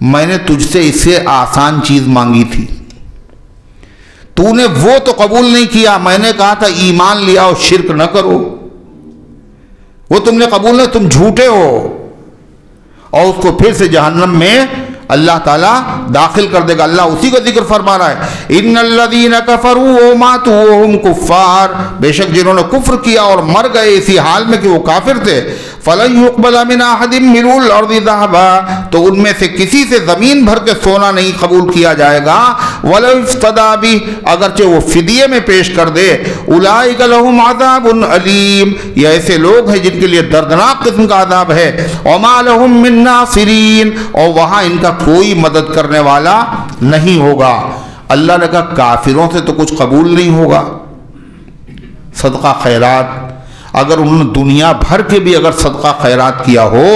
میں نے تجھ سے اس سے آسان چیز مانگی تھی، تو نے وہ تو قبول نہیں کیا، میں نے کہا تھا ایمان لیا اور شرک نہ کرو، وہ تم نے قبول نہیں، تم جھوٹے ہو، اور اس کو پھر سے جہنم میں اللہ تعالیٰ داخل کر دے گا۔ اللہ اسی کا ذکر فرما رہا ہے، ان الذین کفروا وماتوا وهم کفار، بے شک جنہوں نے کفر کیا اور مر گئے اسی حال میں کہ وہ کافر تھے، فلن يقبل من احد ملء الارض ذهبا، تو ان میں سے کسی سے زمین بھر کے سونا نہیں قبول کیا جائے گا، ولو افتدى به، اگرچہ وہ فدیے میں پیش کر دے، اولئک لهم عذاب علیم، یہ ایسے لوگ ہیں جن کے لیے دردناک قسم کا عذاب ہے، وما لهم من ناصرین، اور وہاں ان کا کوئی مدد کرنے والا نہیں ہوگا۔ اللہ نے کہا کافروں سے تو کچھ قبول نہیں ہوگا، صدقہ خیرات اگر انہوں نے دنیا بھر کے بھی اگر صدقہ خیرات کیا ہو،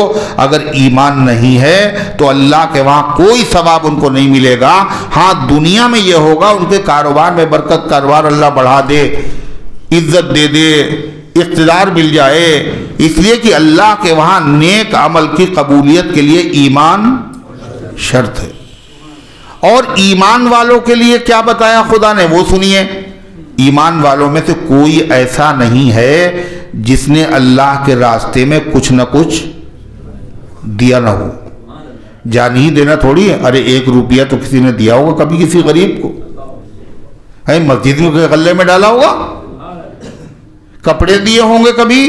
اگر ایمان نہیں ہے تو اللہ کے وہاں کوئی ثواب ان کو نہیں ملے گا۔ ہاں دنیا میں یہ ہوگا ان کے کاروبار میں برکت، کاروبار اللہ بڑھا دے، عزت دے دے، اقتدار مل جائے، اس لیے کہ اللہ کے وہاں نیک عمل کی قبولیت کے لیے ایمان شرط ہے۔ اور ایمان والوں کے لیے کیا بتایا خدا نے وہ سنیے، ایمان والوں میں سے کوئی ایسا نہیں ہے جس نے اللہ کے راستے میں کچھ نہ کچھ دیا نہ ہو۔ جان ہی دینا تھوڑی ہے، ارے 1 روپیہ تو کسی نے دیا ہوگا کبھی کسی غریب کو، ہے مسجد میں غلے میں ڈالا ہوگا، کپڑے دیے ہوں گے کبھی،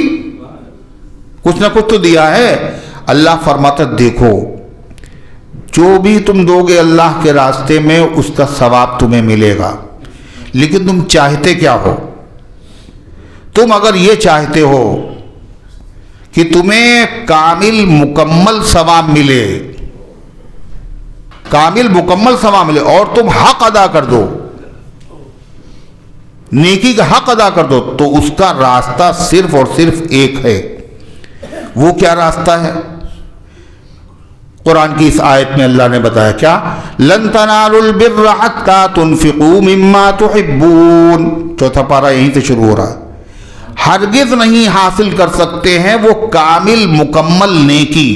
کچھ نہ کچھ تو دیا ہے۔ اللہ فرماتا دیکھو جو بھی تم دو گے اللہ کے راستے میں اس کا ثواب تمہیں ملے گا، لیکن تم چاہتے کیا ہو؟ تم اگر یہ چاہتے ہو کہ تمہیں کامل مکمل ثواب ملے، کامل مکمل ثواب ملے، اور تم حق ادا کر دو، نیکی کا حق ادا کر دو، تو اس کا راستہ صرف اور صرف ایک ہے۔ وہ کیا راستہ ہے؟ قرآن کی اس آیت میں اللہ نے بتایا کیا، لن تنالوا البر حتى تنفقوا مما تحبون، چوتھا پارہ یہیں سے شروع ہو رہا ہے۔ ہرگز نہیں حاصل کر سکتے ہیں وہ کامل مکمل نیکی،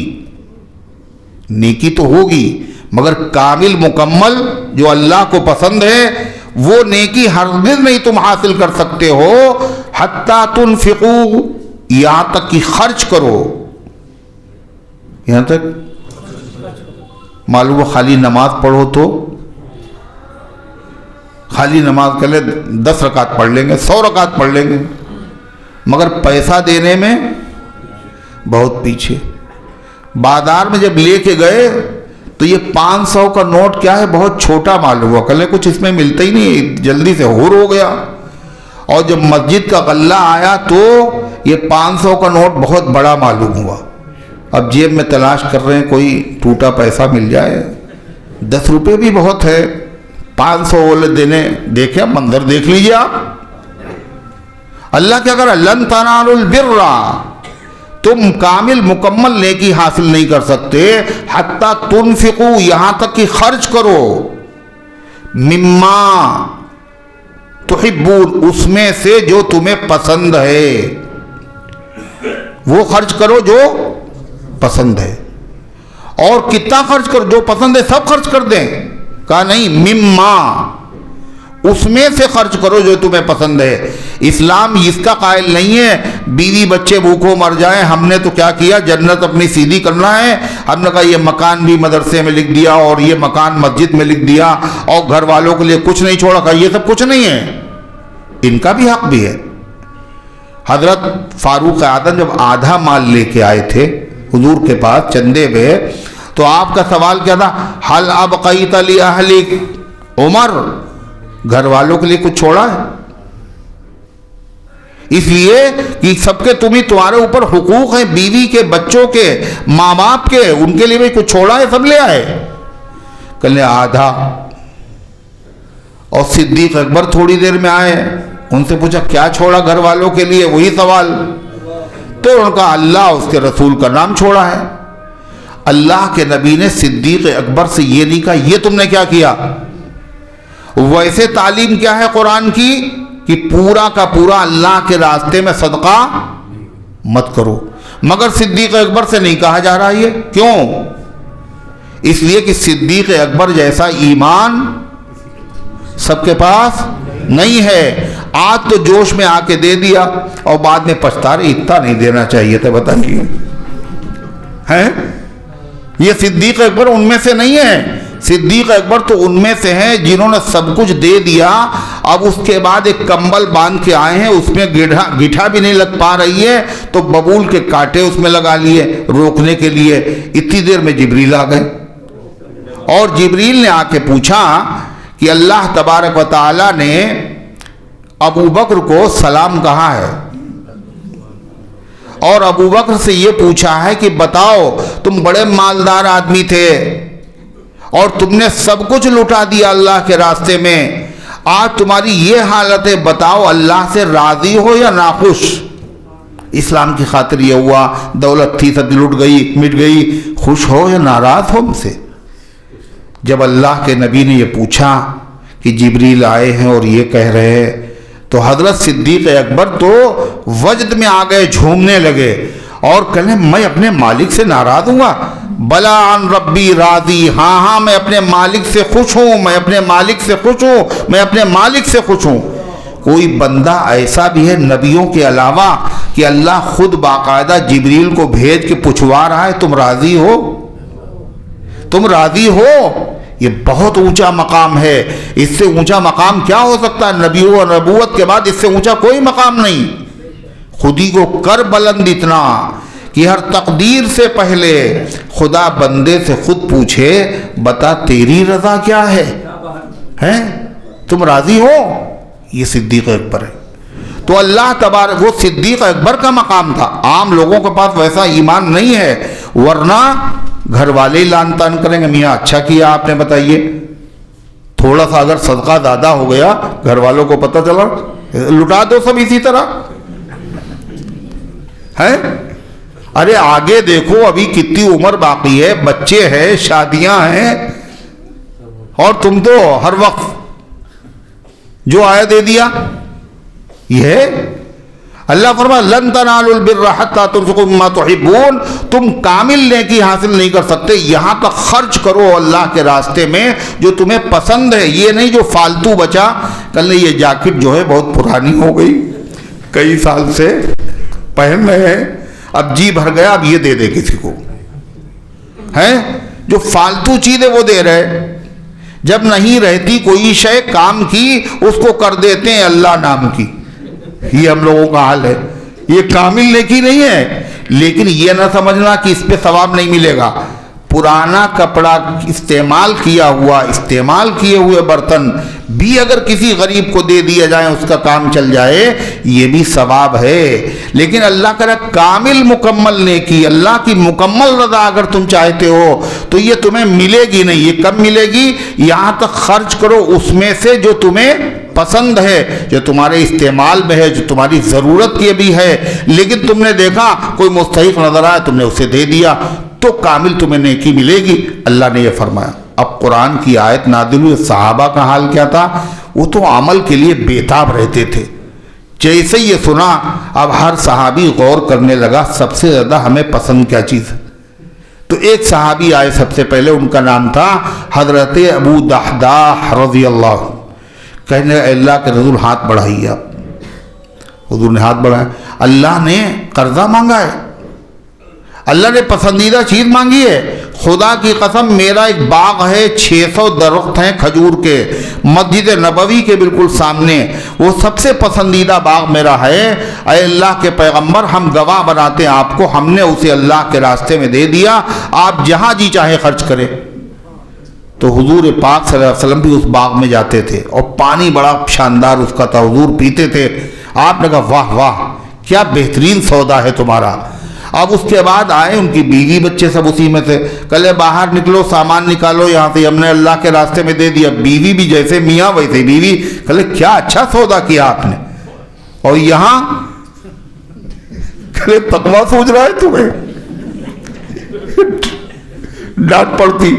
نیکی تو ہوگی مگر کامل مکمل جو اللہ کو پسند ہے وہ نیکی ہرگز نہیں تم حاصل کر سکتے ہو، حتیٰ تنفقوا، یہاں تک کہ خرچ کرو، یہاں تک معلوم خالی نماز پڑھو تو خالی نماز کے لئے 10 رکعت پڑھ لیں گے، 100 رکعت پڑھ لیں گے، مگر پیسہ دینے میں بہت پیچھے۔ بازار میں جب لے کے گئے تو یہ 500 کا نوٹ کیا ہے بہت چھوٹا معلوم ہوا، کہنے کچھ اس میں ملتا ہی نہیں، جلدی سے ہور ہو گیا۔ اور جب مسجد کا غلہ آیا تو یہ 500 کا نوٹ بہت بڑا معلوم ہوا۔ اب جیب میں تلاش کر رہے ہیں کوئی ٹوٹا پیسہ مل جائے، 10 روپے بھی بہت ہے، 500 والے دینے، دیکھیں منظر دیکھ لیجئے آپ۔ اللہ کیا کہہ رہا ہے، لن تنالوا البر، تم کامل مکمل نیکی حاصل نہیں کر سکتے، حتی تنفقوا، یہاں تک کہ خرچ کرو، مما تحبون، اس میں سے جو تمہیں پسند ہے، وہ خرچ کرو جو پسند ہے۔ اور کتنا خرچ کرو؟ جو پسند ہے سب خرچ کر دیں؟ کہا نہیں، مما، اس میں سے خرچ کرو جو تمہیں پسند ہے۔ اسلام اس کا قائل نہیں ہے بیوی بچے بھوکوں مر جائیں، ہم نے تو کیا کیا، جنت اپنی سیدھی کرنا ہے، ہم نے کہا یہ مکان بھی مدرسے میں لکھ دیا اور یہ مکان مسجد میں لکھ دیا اور گھر والوں کے لیے کچھ نہیں چھوڑا، کہا یہ سب کچھ نہیں ہے، ان کا بھی حق بھی ہے۔ حضرت فاروق اعظم جب آدھا مال لے کے آئے تھے حضور کے پاس چندے پہ، تو آپ کا سوال کیا تھا، حل ابقیت لأہلک، عمر گھر والوں کے لیے کچھ چھوڑا ہے؟ اس لیے کہ سب کے تمہارے اوپر حقوق ہیں، بیوی کے، بچوں کے، ماں باپ کے، ان کے لیے بھی کچھ چھوڑا ہے؟ سب لے آئے؟ کہنے آدھا۔ اور صدیق اکبر تھوڑی دیر میں آئے، ان سے پوچھا کیا چھوڑا گھر والوں کے لیے؟ وہی سوال۔ تو ان کا اللہ اس کے رسول کا نام چھوڑا ہے۔ اللہ کے نبی نے صدیق اکبر سے یہ نہیں کہا یہ تم نے کیا کیا. ویسے تعلیم کیا ہے قرآن کی کہ پورا کا پورا اللہ کے راستے میں صدقہ مت کرو. مگر صدیق اکبر سے نہیں کہا جا رہا یہ کیوں؟ اس لیے کہ صدیق اکبر جیسا ایمان سب کے پاس نہیں ہے. آج تو جوش میں آ کے دے دیا اور بعد میں پچھتا رہے اتنا نہیں دینا چاہیے تھا. بتائیے ہیں یہ صدیق اکبر ان میں سے نہیں ہے. صدیق اکبر تو ان میں سے ہیں جنہوں نے سب کچھ دے دیا. اب اس کے بعد ایک کمبل باندھ کے آئے ہیں, اس میں گٹھا بھی نہیں لگ پا رہی ہے تو ببول کے کانٹے اس میں لگا لیے روکنے کے لیے. اتنی دیر میں جبریل آ گئے اور جبریل نے آ کے پوچھا کہ اللہ تبارک و تعالی نے ابو بکر کو سلام کہا ہے اور ابو بکر سے یہ پوچھا ہے کہ بتاؤ تم بڑے مالدار آدمی تھے اور تم نے سب کچھ لٹا دیا اللہ کے راستے میں, آج تمہاری یہ حالت ہے, بتاؤ اللہ سے راضی ہو یا ناخوش؟ اسلام کی خاطر یہ ہوا, دولت تھی سب لٹ گئی مٹ گئی, خوش ہو یا ناراض ہو مجھ سے؟ جب اللہ کے نبی نے یہ پوچھا کہ جبریل آئے ہیں اور یہ کہہ رہے ہیں تو حضرت صدیق اکبر تو وجد میں آ گئے, جھومنے لگے اور کہنے میں اپنے مالک سے ناراض ہوں گا؟ بلا عن ربی راضی, ہاں میں اپنے مالک سے خوش ہوں, میں اپنے مالک سے خوش ہوں, میں اپنے مالک سے خوش ہوں. کوئی بندہ ایسا بھی ہے نبیوں کے علاوہ کہ اللہ خود باقاعدہ جبریل کو بھیج کے پوچھوا رہا ہے تم راضی ہو؟ تم راضی ہو؟ یہ بہت اونچا مقام ہے. اس سے اونچا مقام کیا ہو سکتا ہے؟ نبیوں اور نبوت کے بعد اس سے اونچا کوئی مقام نہیں. خودی کو کر بلند اتنا کہ ہر تقدیر سے پہلے خدا بندے سے خود پوچھے بتا تیری رضا کیا ہے؟ تم راضی ہو؟ یہ صدیق اکبر ہے. تو اللہ تبارک, وہ صدیق اکبر کا مقام تھا. عام لوگوں کے پاس ویسا ایمان نہیں ہے, ورنہ گھر والے ہی لان تان کریں گے میاں اچھا کیا آپ نے, بتائیے تھوڑا سا اگر صدقہ زیادہ ہو گیا گھر والوں کو پتہ چلا لٹا دو سب اسی طرح ہے. ارے آگے دیکھو ابھی کتنی عمر باقی ہے, بچے ہیں, شادیاں ہیں, اور تم تو ہر وقت جو آیا دے دیا. یہ اللہ فرمایا لن تنالوا البر حتى تنفقوا مما تحبون, تم کامل نیکی حاصل نہیں کر سکتے یہاں تک خرچ کرو اللہ کے راستے میں جو تمہیں پسند ہے, یہ نہیں جو فالتو بچا. کل یہ جاکٹ جو ہے بہت پرانی ہو گئی, کئی سال سے پہن رہے ہیں, اب جی بھر گیا اب یہ دے دے کسی کو, ہے جو فالتو چیزیں وہ دے رہے. جب نہیں رہتی کوئی شے کام کی اس کو کر دیتے ہیں اللہ نام کی. یہ ہم لوگوں کا حال ہے. یہ کامل نیکی نہیں ہے, لیکن یہ نہ سمجھنا کہ اس پہ ثواب نہیں ملے گا. پرانا کپڑا استعمال کیا ہوا, استعمال کیے ہوئے برتن بھی اگر کسی غریب کو دے دیا جائے اس کا کام چل جائے یہ بھی ثواب ہے. لیکن اللہ کرے کامل مکمل نیکی, اللہ کی مکمل رضا اگر تم چاہتے ہو تو یہ تمہیں ملے گی نہیں. یہ کب ملے گی؟ یہاں تک خرچ کرو اس میں سے جو تمہیں پسند ہے, جو تمہارے استعمال میں ہے, جو تمہاری ضرورت کی بھی ہے, لیکن تم نے دیکھا کوئی مستحق نظر آیا تم نے اسے دے دیا تو کامل تمہیں نیکی ملے گی. اللہ نے یہ فرمایا. اب قرآن کی آیت نازل ہوئی, صحابہ کا حال کیا تھا؟ وہ تو عمل کے لیے بےتاب رہتے تھے. جیسے یہ سنا اب ہر صحابی غور کرنے لگا سب سے زیادہ ہمیں پسند کیا چیز ہے. تو ایک صحابی آئے سب سے پہلے, ان کا نام تھا حضرت ابو دحداح رضی اللہ عنہ. کہنے اللہ کے رسول ہاتھ بڑھائیے. آپ حضور نے ہاتھ بڑھایا. اللہ نے قرضہ مانگا ہے, اللہ نے پسندیدہ چیز مانگی ہے. خدا کی قسم میرا ایک باغ ہے, 600 درخت ہیں کھجور کے, مسجد نبوی کے بالکل سامنے, وہ سب سے پسندیدہ باغ میرا ہے. اے اللہ کے پیغمبر ہم گواہ بناتے ہیں آپ کو, ہم نے اسے اللہ کے راستے میں دے دیا, آپ جہاں جی چاہے خرچ کریں. تو حضور پاک صلی اللہ علیہ وسلم بھی اس باغ میں جاتے تھے اور پانی بڑا شاندار اس کا تھا, حضور پیتے تھے. آپ نے کہا واہ واہ کیا بہترین سودا ہے تمہارا. اب اس کے بعد آئے, ان کی بیوی بچے سب اسی میں تھے. کہلے باہر نکلو, سامان نکالو یہاں سے, ہم نے اللہ کے راستے میں دے دیا. بیوی بھی جیسے میاں ویسے بیوی. کہلے کیا اچھا سودا کیا آپ نے. اور یہاں کہلے تقویٰ سوچ رہا ہے تمہیں. ڈانٹ پڑتی.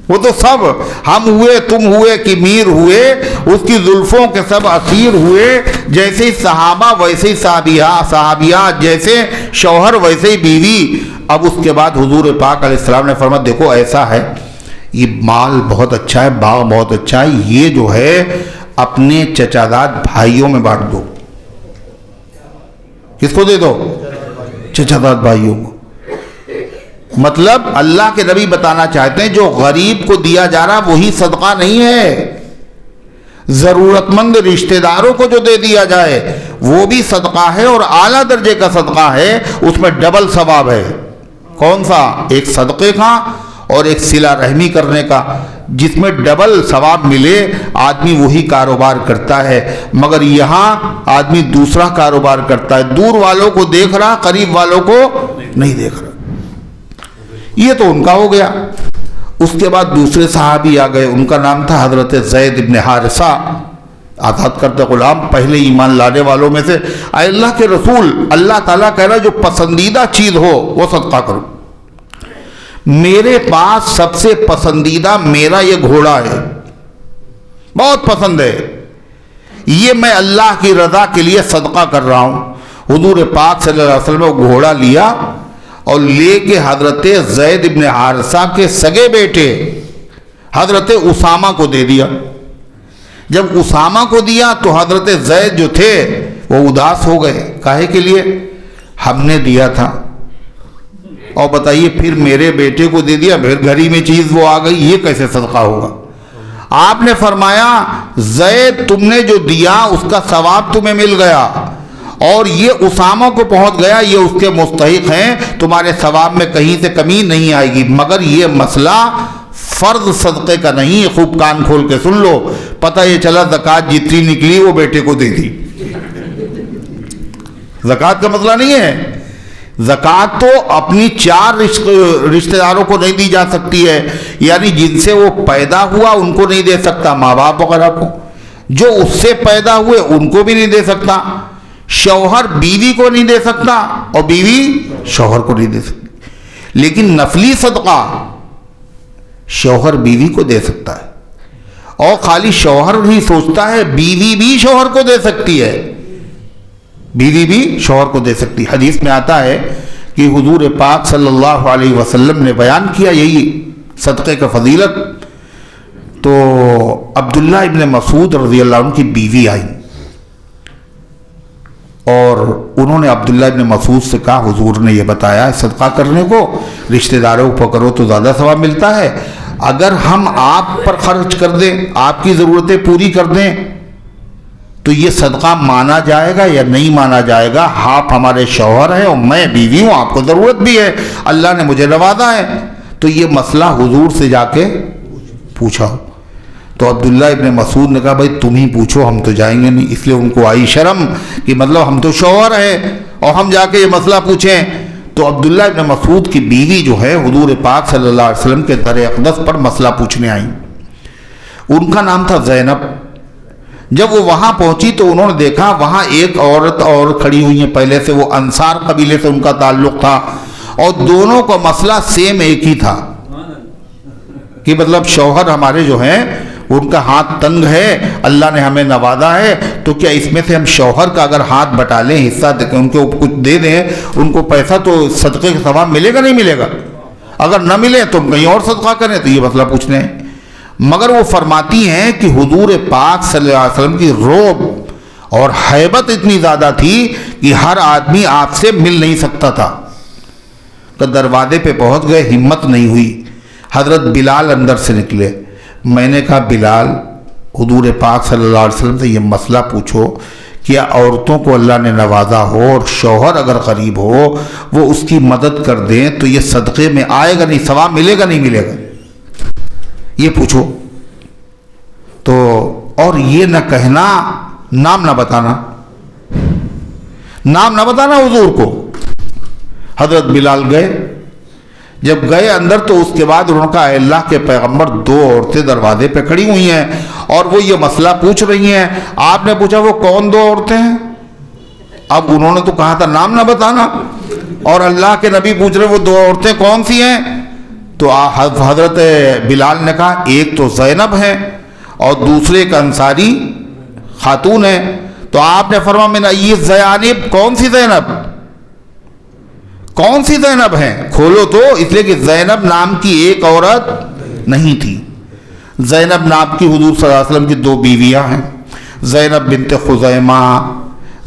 وہ تو سب ہم ہوئے، تم ہوئے کہ میر ہوئے، اس کی زلفوں کے سب اسیر ہوئے. جیسے ہی صحابہ ویسے ہی صحابیات، جیسے شوہر ویسے ہی بیوی. اب اس کے بعد حضور پاک علیہ السلام نے فرمایا دیکھو ایسا ہے، یہ مال بہت اچھا ہے، باغ بہت اچھا ہے، یہ جو ہے اپنے چچاداد بھائیوں میں بانٹ دو. کس کو دے دو؟ چچاداد بھائیوں کو. مطلب اللہ کے نبی بتانا چاہتے ہیں جو غریب کو دیا جا رہا وہی صدقہ نہیں ہے. ضرورت مند رشتہ داروں کو جو دے دیا جائے وہ بھی صدقہ ہے، اور اعلیٰ درجے کا صدقہ ہے، اس میں ڈبل ثواب ہے. کون سا؟ ایک صدقے کا اور ایک صلہ رحمی کرنے کا، جس میں ڈبل ثواب ملے. آدمی وہی کاروبار کرتا ہے، مگر یہاں آدمی دوسرا کاروبار کرتا ہے، دور والوں کو دیکھ رہا، قریب والوں کو نہیں دیکھ رہا. یہ تو ان کا ہو گیا. اس کے بعد دوسرے صحابی آ گئے، ان کا نام تھا حضرت زید ابن حارثہ، آزاد کرتے غلام، پہلے ایمان لانے والوں میں سے. اے اللہ کے رسول، اللہ تعالیٰ کہہ رہا جو پسندیدہ چیز ہو وہ صدقہ کرو. میرے پاس سب سے پسندیدہ میرا یہ گھوڑا ہے، بہت پسند ہے، یہ میں اللہ کی رضا کے لیے صدقہ کر رہا ہوں. حضور پاک صلی اللہ علیہ وسلم نے وہ گھوڑا لیا اور لے کے حضرت زید ابن حارثہ کے سگے بیٹے حضرت اسامہ کو دے دیا. جب اسامہ کو دیا تو حضرت زید جو تھے وہ اداس ہو گئے. کاہے کے لیے؟ ہم نے دیا تھا، اور بتائیے پھر میرے بیٹے کو دے دیا، پھر گھری میں چیز وہ آ گئی، یہ کیسے صدقہ ہوگا؟ آپ نے فرمایا زید تم نے جو دیا اس کا ثواب تمہیں مل گیا، اور یہ اسامہ کو پہنچ گیا، یہ اس کے مستحق ہیں، تمہارے ثواب میں کہیں سے کمی نہیں آئے گی. مگر یہ مسئلہ فرض صدقے کا نہیں. خوب کان کھول کے سن لو. پتہ یہ چلا زکوٰۃ جتنی نکلی وہ بیٹے کو دے دی. زکوٰۃ کا مسئلہ نہیں ہے. زکوٰۃ تو اپنی 4 رشتہ داروں کو نہیں دی جا سکتی ہے، یعنی جن سے وہ پیدا ہوا ان کو نہیں دے سکتا، ماں باپ وغیرہ کو. جو اس سے پیدا ہوئے ان کو بھی نہیں دے سکتا. شوہر بیوی کو نہیں دے سکتا، اور بیوی شوہر کو نہیں دے سکتی. لیکن نفلی صدقہ شوہر بیوی کو دے سکتا ہے، اور خالی شوہر نہیں سوچتا ہے، بیوی بھی شوہر کو دے سکتی ہے. بیوی بھی شوہر کو دے سکتی. حدیث میں آتا ہے کہ حضور پاک صلی اللہ علیہ وسلم نے بیان کیا یہی صدقے کا فضیلت. تو عبداللہ ابن مسعود رضی اللہ عنہ کی بیوی آئی، اور انہوں نے عبداللہ ابن مسعود سے کہا حضور نے یہ بتایا ہے صدقہ کرنے کو، رشتہ داروں کو کرو تو زیادہ ثواب ملتا ہے. اگر ہم آپ پر خرچ کر دیں، آپ کی ضرورتیں پوری کر دیں، تو یہ صدقہ مانا جائے گا یا نہیں مانا جائے گا؟ آپ ہمارے شوہر ہیں اور میں بیوی ہوں، آپ کو ضرورت بھی ہے، اللہ نے مجھے نوازا ہے. تو یہ مسئلہ حضور سے جا کے پوچھا. تو عبداللہ ابن مسعود نے کہا بھائی تم ہی پوچھو، ہم تو جائیں گے نہیں. اس لیے ان کو آئی شرم کہ مطلب ہم تو شوہر ہیں اور ہم جا کے یہ مسئلہ پوچھیں. تو عبداللہ ابن مسعود کی بیوی جو ہے حضور پاک صلی اللہ علیہ وسلم کے در اقدس پر مسئلہ پوچھنے آئیں. ان کا نام تھا زینب. جب وہ وہاں پہنچی تو انہوں نے دیکھا وہاں ایک عورت اور کھڑی ہوئی ہیں، پہلے سے وہ انصار قبیلے سے ان کا تعلق تھا، اور دونوں کا مسئلہ سیم ایک ہی تھا کہ مطلب شوہر ہمارے جو ہیں ان کا ہاتھ تنگ ہے، اللہ نے ہمیں نوازا ہے، تو کیا اس میں سے ہم شوہر کا اگر ہاتھ بٹا لیں، حصہ دے ان کو کچھ دے دیں، ان کو پیسہ تو صدقے کا ثواب ملے گا نہیں ملے گا؟ اگر نہ ملے تو کہیں اور صدقہ کریں. تو یہ مسئلہ پوچھنے ہیں. مگر وہ فرماتی ہیں کہ حضور پاک صلی اللہ علیہ وسلم کی رعب اور ہیبت اتنی زیادہ تھی کہ ہر آدمی آپ سے مل نہیں سکتا تھا. تو دروازے پہ پہنچ گئے، ہمت نہیں ہوئی. حضرت بلال اندر سے نکلے. میں نے کہا بلال، حضور پاک صلی اللہ علیہ وسلم سے یہ مسئلہ پوچھو، کیا عورتوں کو اللہ نے نوازا ہو اور شوہر اگر غریب ہو وہ اس کی مدد کر دیں تو یہ صدقے میں آئے گا نہیں، ثواب ملے گا نہیں ملے گا؟ یہ پوچھو. تو اور یہ نہ کہنا، نام نہ بتانا، نام نہ بتانا حضور کو. حضرت بلال گئے. جب گئے اندر تو اس کے بعد انہوں نے کہا اے اللہ کے پیغمبر، 2 عورتیں دروازے پہ کھڑی ہوئی ہیں اور وہ یہ مسئلہ پوچھ رہی ہیں. آپ نے پوچھا وہ کون 2 عورتیں ہیں؟ اب انہوں نے تو کہا تھا نام نہ بتانا، اور اللہ کے نبی پوچھ رہے وہ 2 عورتیں کون سی ہیں؟ تو حضرت بلال نے کہا ایک تو زینب ہے اور دوسرے ایک انصاری خاتون ہے. تو آپ نے فرمایا من ای الزیانب، کون سی زینب، کون سی زینب ہے، کھولو تو. اس لیے کہ زینب نام کی ایک عورت نہیں تھی. زینب نام کی حضور صلی اللہ علیہ وسلم کی دو بیویاں ہیں، زینب بنت خزیمہ،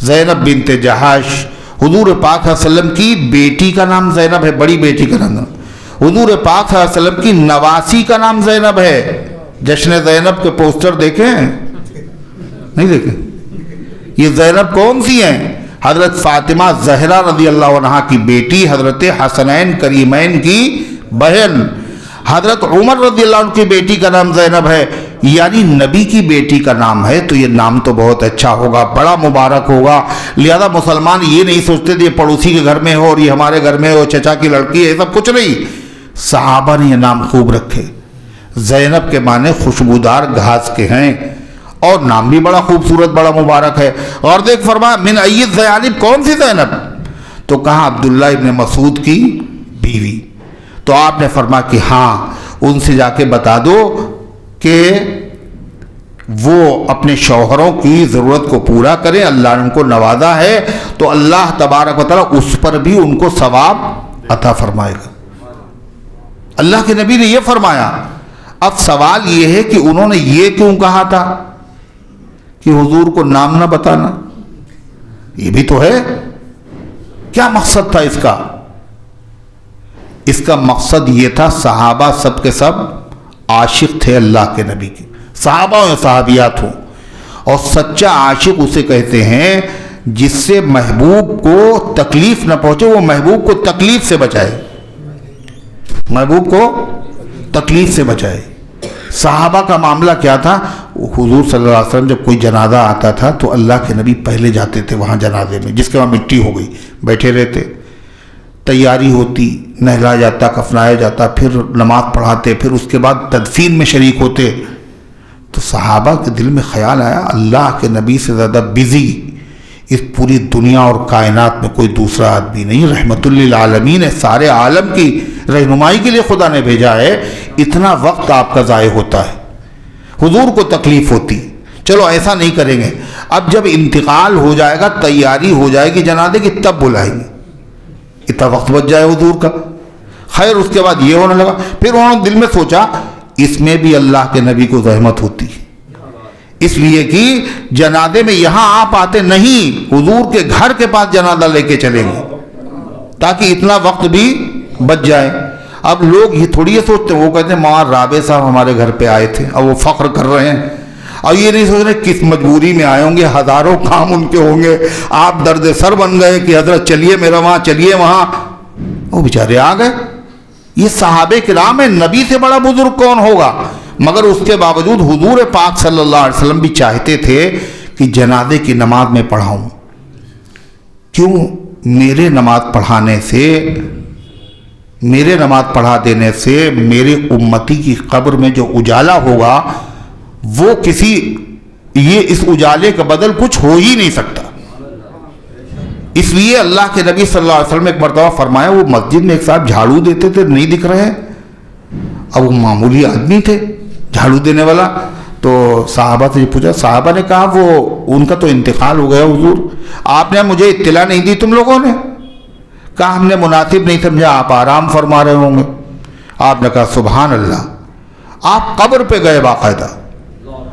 زینب بنت جہش. حضور پاک صلی اللہ علیہ وسلم کی بیٹی کا نام زینب ہے، بڑی بیٹی کا نام. حضور پاک صلی اللہ علیہ وسلم کی نواسی کا نام زینب ہے. جشن زینب کے پوسٹر دیکھے ہیں؟ نہیں دیکھے؟ یہ زینب کون سی ہیں؟ حضرت فاطمہ زہرا رضی اللہ عنہا کی بیٹی، حضرت حسنین کریمین کی بہن. حضرت عمر رضی اللہ عنہ کی بیٹی کا نام زینب ہے. یعنی نبی کی بیٹی کا نام ہے تو یہ نام تو بہت اچھا ہوگا، بڑا مبارک ہوگا. لہذا مسلمان یہ نہیں سوچتے کہ یہ پڑوسی کے گھر میں ہو اور یہ ہمارے گھر میں ہو، چچا کی لڑکی ہے، سب کچھ نہیں. صحابہ نے یہ نام خوب رکھے. زینب کے معنی خوشبودار گھاس کے ہیں اور نام بھی بڑا خوبصورت، بڑا مبارک ہے. اور دیکھ فرمایا من ای الزیانب، کون سی زینب؟ تو کہا عبداللہ ابن مسعود کی بیوی. تو آپ نے فرمایا کہ ہاں ان سے جا کے بتا دو کہ وہ اپنے شوہروں کی ضرورت کو پورا کریں، اللہ نے ان کو نوازا ہے تو اللہ تبارک و تعالیٰ اس پر بھی ان کو ثواب عطا فرمائے گا. اللہ کے نبی نے یہ فرمایا. اب سوال یہ ہے کہ انہوں نے یہ کیوں کہا تھا کہ حضور کو نام نہ بتانا؟ یہ بھی تو ہے. کیا مقصد تھا اس کا؟ اس کا مقصد یہ تھا صحابہ سب کے سب عاشق تھے اللہ کے نبی کے، صحابہ و صحابیات ہوں. اور سچا عاشق اسے کہتے ہیں جس سے محبوب کو تکلیف نہ پہنچے، وہ محبوب کو تکلیف سے بچائے، محبوب کو تکلیف سے بچائے. صحابہ کا معاملہ کیا تھا؟ حضور صلی اللہ علیہ وسلم جب کوئی جنازہ آتا تھا تو اللہ کے نبی پہلے جاتے تھے وہاں جنازے میں، جس کے وہاں مٹی ہو گئی، بیٹھے رہتے، تیاری ہوتی، نہلایا جاتا، کفنایا جاتا، پھر نماز پڑھاتے، پھر اس کے بعد تدفین میں شریک ہوتے. تو صحابہ کے دل میں خیال آیا اللہ کے نبی سے زیادہ بزی اس پوری دنیا اور کائنات میں کوئی دوسرا آدمی نہیں، رحمت للعالمین ہے، سارے عالم کی رہنمائی کے لیے خدا نے بھیجا ہے. اتنا وقت آپ کا ضائع ہوتا ہے، حضور کو تکلیف ہوتی. چلو ایسا نہیں کریں گے، اب جب انتقال ہو جائے گا، تیاری ہو جائے گی جنازے کی، تب بلائیں گے، اتنا وقت بچ جائے حضور کا. خیر اس کے بعد یہ ہونے لگا. پھر انہوں نے دل میں سوچا اس میں بھی اللہ کے نبی کو زحمت ہوتی، اس لیے کہ جنازے میں یہاں آپ آتے نہیں، حضور کے گھر کے پاس جنازہ لے کے چلیں گے تاکہ اتنا وقت بھی بچ جائے. اب لوگ یہ تھوڑی یہ سوچتے ہیں، وہ کہتے ہیں مولانا رابع صاحب ہمارے گھر پہ آئے تھے، اب وہ فخر کر رہے ہیں، اور یہ نہیں سوچ رہے کس مجبوری میں آئے ہوں گے، ہزاروں کام ان کے ہوں گے، آپ درد سر بن گئے کہ حضرت چلیے میرا وہاں، چلیے وہاں. وہ بیچارے آ گئے. یہ صحابہ کرام ہیں، نبی سے بڑا بزرگ کون ہوگا؟ مگر اس کے باوجود حضور پاک صلی اللہ علیہ وسلم بھی چاہتے تھے کہ جنازے کی نماز میں پڑھاؤں. کیوں؟ میرے نماز پڑھانے سے، میرے نماز پڑھا دینے سے میرے امتی کی قبر میں جو اجالا ہوگا وہ کسی، یہ اس اجالے کا بدل کچھ ہو ہی نہیں سکتا. اس لیے اللہ کے نبی صلی اللہ علیہ وسلم ایک مرتبہ فرمایا، وہ مسجد میں ایک صاحب جھاڑو دیتے تھے، نہیں دکھ رہے ہیں، اب وہ معمولی آدمی تھے جھاڑو دینے والا. تو صحابہ سے پوچھا، صحابہ نے کہا وہ ان کا تو انتقال ہو گیا حضور، آپ نے مجھے اطلاع نہیں دی تم لوگوں نے؟ کہا ہم نے مناسب نہیں سمجھا، آپ آرام فرما رہے ہوں گے. آپ نے کہا سبحان اللہ، آپ قبر پہ گئے باقاعدہ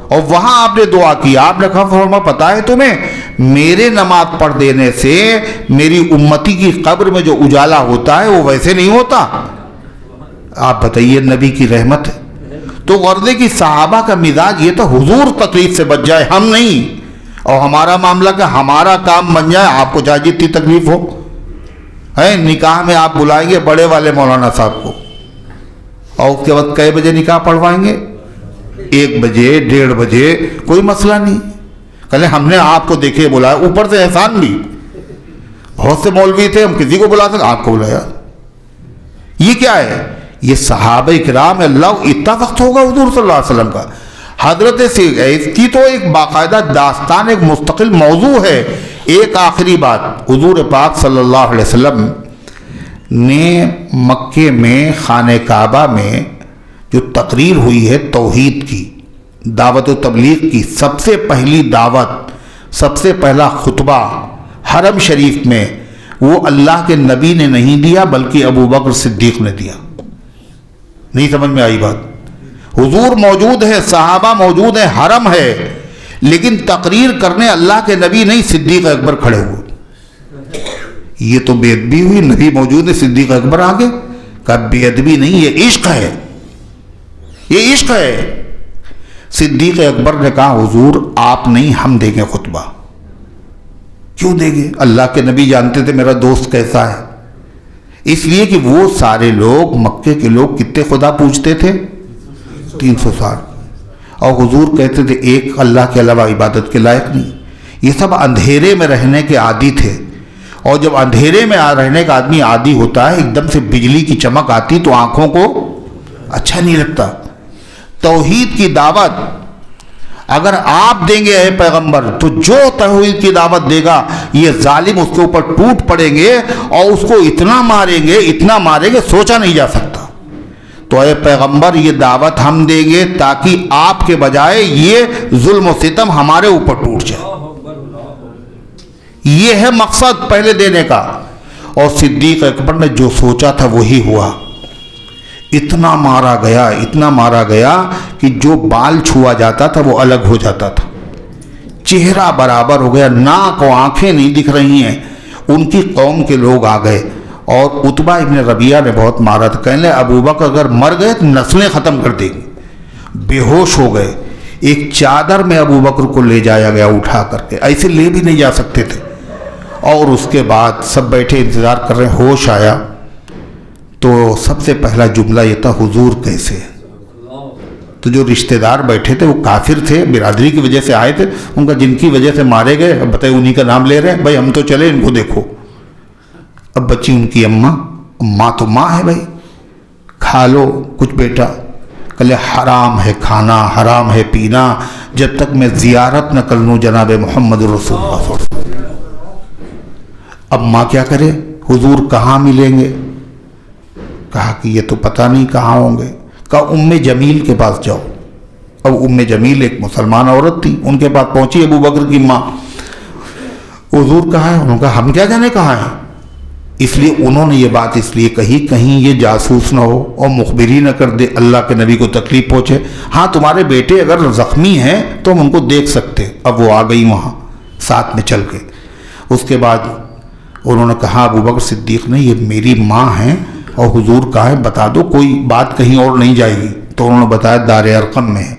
اور وہاں آپ نے دعا کی. آپ نے کہا فرما پتہ ہے تمہیں میرے نماز پڑھ دینے سے میری امتی کی قبر میں جو اجالا ہوتا ہے وہ ویسے نہیں ہوتا. آپ بتائیے نبی کی رحمت ہے. تو غرضے کی صحابہ کا مزاج یہ تھا حضور تکلیف سے بچ جائے، ہم نہیں، اور ہمارا معاملہ کہ ہمارا کام بن جائے، آپ کو چاہے جتنی تکلیف ہو. ہے نکاح میں آپ بلائیں گے بڑے والے مولانا صاحب کو، اور اس کے بعد کئے بجے نکاح پڑھوائیں گے؟ 1 بجے 1:30 بجے، کوئی مسئلہ نہیں. کہلے ہم نے آپ کو دیکھے بلایا، اوپر سے احسان بھی. بہت سے مولوی تھے، ہم کسی کو بلا سکتے، آپ کو بلایا. یہ کیا ہے؟ یہ صحابہ کرام، اللہ اتنا وقت ہوگا حضور صلی اللہ علیہ وسلم کا. حضرت سے اس کی تو ایک باقاعدہ داستان، ایک مستقل موضوع ہے. ایک آخری بات، حضور پاک صلی اللہ علیہ وسلم نے مکے میں خانہ کعبہ میں جو تقریر ہوئی ہے توحید کی، دعوت و تبلیغ کی، سب سے پہلی دعوت، سب سے پہلا خطبہ حرم شریف میں وہ اللہ کے نبی نے نہیں دیا بلکہ ابو بکر صدیق نے دیا۔ نہیں سمجھ میں آئی بات؟ حضور موجود ہے، صحابہ موجود ہیں، حرم ہے، لیکن تقریر کرنے اللہ کے نبی نہیں، صدیق اکبر کھڑے ہوئے۔ یہ تو بے ادبی ہوئی، نبی موجود ہے، صدیق اکبر آگے، کہا بے ادبی نہیں، یہ عشق ہے، یہ عشق ہے۔ صدیق اکبر نے کہا حضور آپ نہیں، ہم دیں گے خطبہ۔ کیوں دیں گے؟ اللہ کے نبی جانتے تھے میرا دوست کیسا ہے، اس لیے کہ وہ سارے لوگ، مکے کے لوگ کتنے خدا پوجتے تھے؟ 360، اور حضور کہتے تھے ایک اللہ کے علاوہ عبادت کے لائق نہیں۔ یہ سب اندھیرے میں رہنے کے عادی تھے، اور جب اندھیرے میں رہنے کا آدمی عادی ہوتا ہے، ایک دم سے بجلی کی چمک آتی تو آنکھوں کو اچھا نہیں لگتا۔ توحید کی دعوت اگر آپ دیں گے اے پیغمبر، تو جو توحید کی دعوت دے گا یہ ظالم اس کے اوپر ٹوٹ پڑیں گے اور اس کو اتنا ماریں گے سوچا نہیں جا سکتا۔ تو اے پیغمبر یہ دعوت ہم دیں گے تاکہ آپ کے بجائے یہ ظلم و ستم ہمارے اوپر ٹوٹ جائے۔ یہ ہے مقصد پہلے دینے کا، اور صدیق اکبر نے جو سوچا تھا وہی ہوا۔ اتنا مارا گیا کہ جو بال چھوا جاتا تھا وہ الگ ہو جاتا تھا، چہرہ برابر ہو گیا، ناک و آنکھیں نہیں دکھ رہی ہیں۔ ان کی قوم کے لوگ آ گئے، اور عتبہ ابن ربیعہ نے بہت مارا تھا، کہنے لگے ابو بکر اگر مر گئے تو نسلیں ختم کر دیں گے۔ بے ہوش ہو گئے، ایک چادر میں ابو بکر کو لے جایا گیا اٹھا کر کے، ایسے لے بھی نہیں جا سکتے تھے۔ اور اس کے بعد سب بیٹھے انتظار کر رہے، ہوش آیا تو سب سے پہلا جملہ یہ تھا حضور کیسے ہیں؟ تو جو رشتہ دار بیٹھے تھے وہ کافر تھے، برادری کی وجہ سے آئے تھے، ان کا جن کی وجہ سے مارے گئے، اب بتائیے انہی کا نام لے رہے ہیں، بھائی ہم تو چلے ان کو دیکھو۔ اب بچی ان کی ماں تو ماں ہے، بھائی کھا لو کچھ بیٹا، کہلے حرام ہے کھانا، حرام ہے پینا، جب تک میں زیارت نہ کر لوں جناب محمد رسول اللہ صلی اللہ علیہ وسلم۔ اب ماں کیا کرے؟ حضور کہاں ملیں گے؟ کہا کہ یہ تو پتہ نہیں کہاں ہوں گے۔ کہا ام جمیل کے پاس جاؤ۔ اب ام جمیل ایک مسلمان عورت تھی، ان کے پاس پہنچی ابو بکر کی ماں۔ حضور کہاں ہے؟ انہوں نے کہا ہم کیا جانے کہاں ہیں۔ اس لیے انہوں نے یہ بات اس لیے کہی کہیں یہ جاسوس نہ ہو اور مخبری نہ کر دے، اللہ کے نبی کو تکلیف پہنچے۔ ہاں تمہارے بیٹے اگر زخمی ہیں تو ہم ان کو دیکھ سکتے۔ اب وہ آ گئی وہاں ساتھ میں چل کے۔ اس کے بعد انہوں نے کہا ابو بکر صدیق نے یہ میری ماں ہیں اور حضور کہا ہے بتا دو، کوئی بات کہیں اور نہیں جائے گی۔ تو انہوں نے بتایا دار ارقم میں ہے۔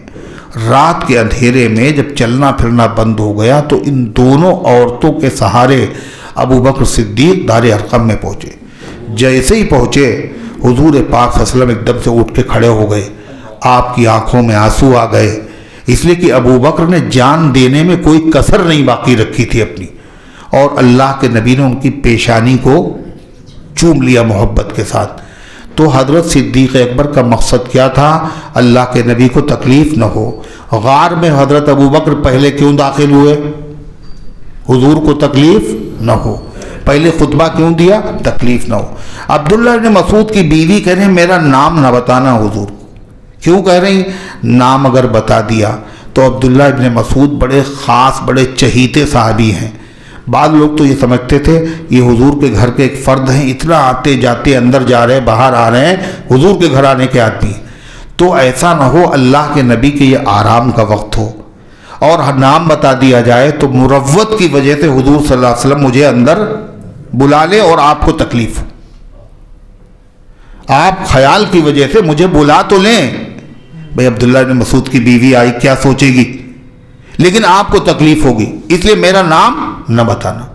رات کے اندھیرے میں جب چلنا پھرنا بند ہو گیا تو ان دونوں عورتوں کے سہارے ابو بکر صدیق دار ارقم میں پہنچے۔ جیسے ہی پہنچے حضور پاک صلی اللہ علیہ وسلم ایک دم سے اٹھ کے کھڑے ہو گئے، آپ کی آنکھوں میں آنسو آ گئے، اس لیے کہ ابو بکر نے جان دینے میں کوئی کسر نہیں باقی رکھی تھی اپنی، اور اللہ کے نبی نے ان کی پیشانی کو چوم لیا محبت کے ساتھ۔ تو حضرت صدیق اکبر کا مقصد کیا تھا؟ اللہ کے نبی کو تکلیف نہ ہو۔ غار میں حضرت ابو بکر پہلے کیوں داخل ہوئے؟ حضور کو تکلیف نہ ہو۔ پہلے خطبہ کیوں دیا؟ تکلیف نہ ہو۔ عبداللہ ابن مسعود کی بیوی کہہ رہے ہیں میرا نام نہ بتانا حضور کو۔ کیوں کہہ رہی؟ نام اگر بتا دیا تو عبداللہ ابن مسعود بڑے خاص، بڑے چہیتے صحابی ہیں۔ بعض لوگ تو یہ سمجھتے تھے یہ حضور کے گھر کے ایک فرد ہیں، اتنا آتے جاتے اندر جا رہے باہر آ رہے ہیں، حضور کے گھر آنے کے آدمی۔ تو ایسا نہ ہو اللہ کے نبی کے یہ آرام کا وقت ہو اور نام بتا دیا جائے تو مروت کی وجہ سے حضور صلی اللہ علیہ وسلم مجھے اندر بلا لے اور آپ کو تکلیف ہو، آپ خیال کی وجہ سے مجھے بلا تو لیں، بھئی عبداللہ بن مسعود کی بیوی آئی کیا سوچے گی، لیکن آپ کو تکلیف ہوگی، اس لیے میرا نام نہ بتانا۔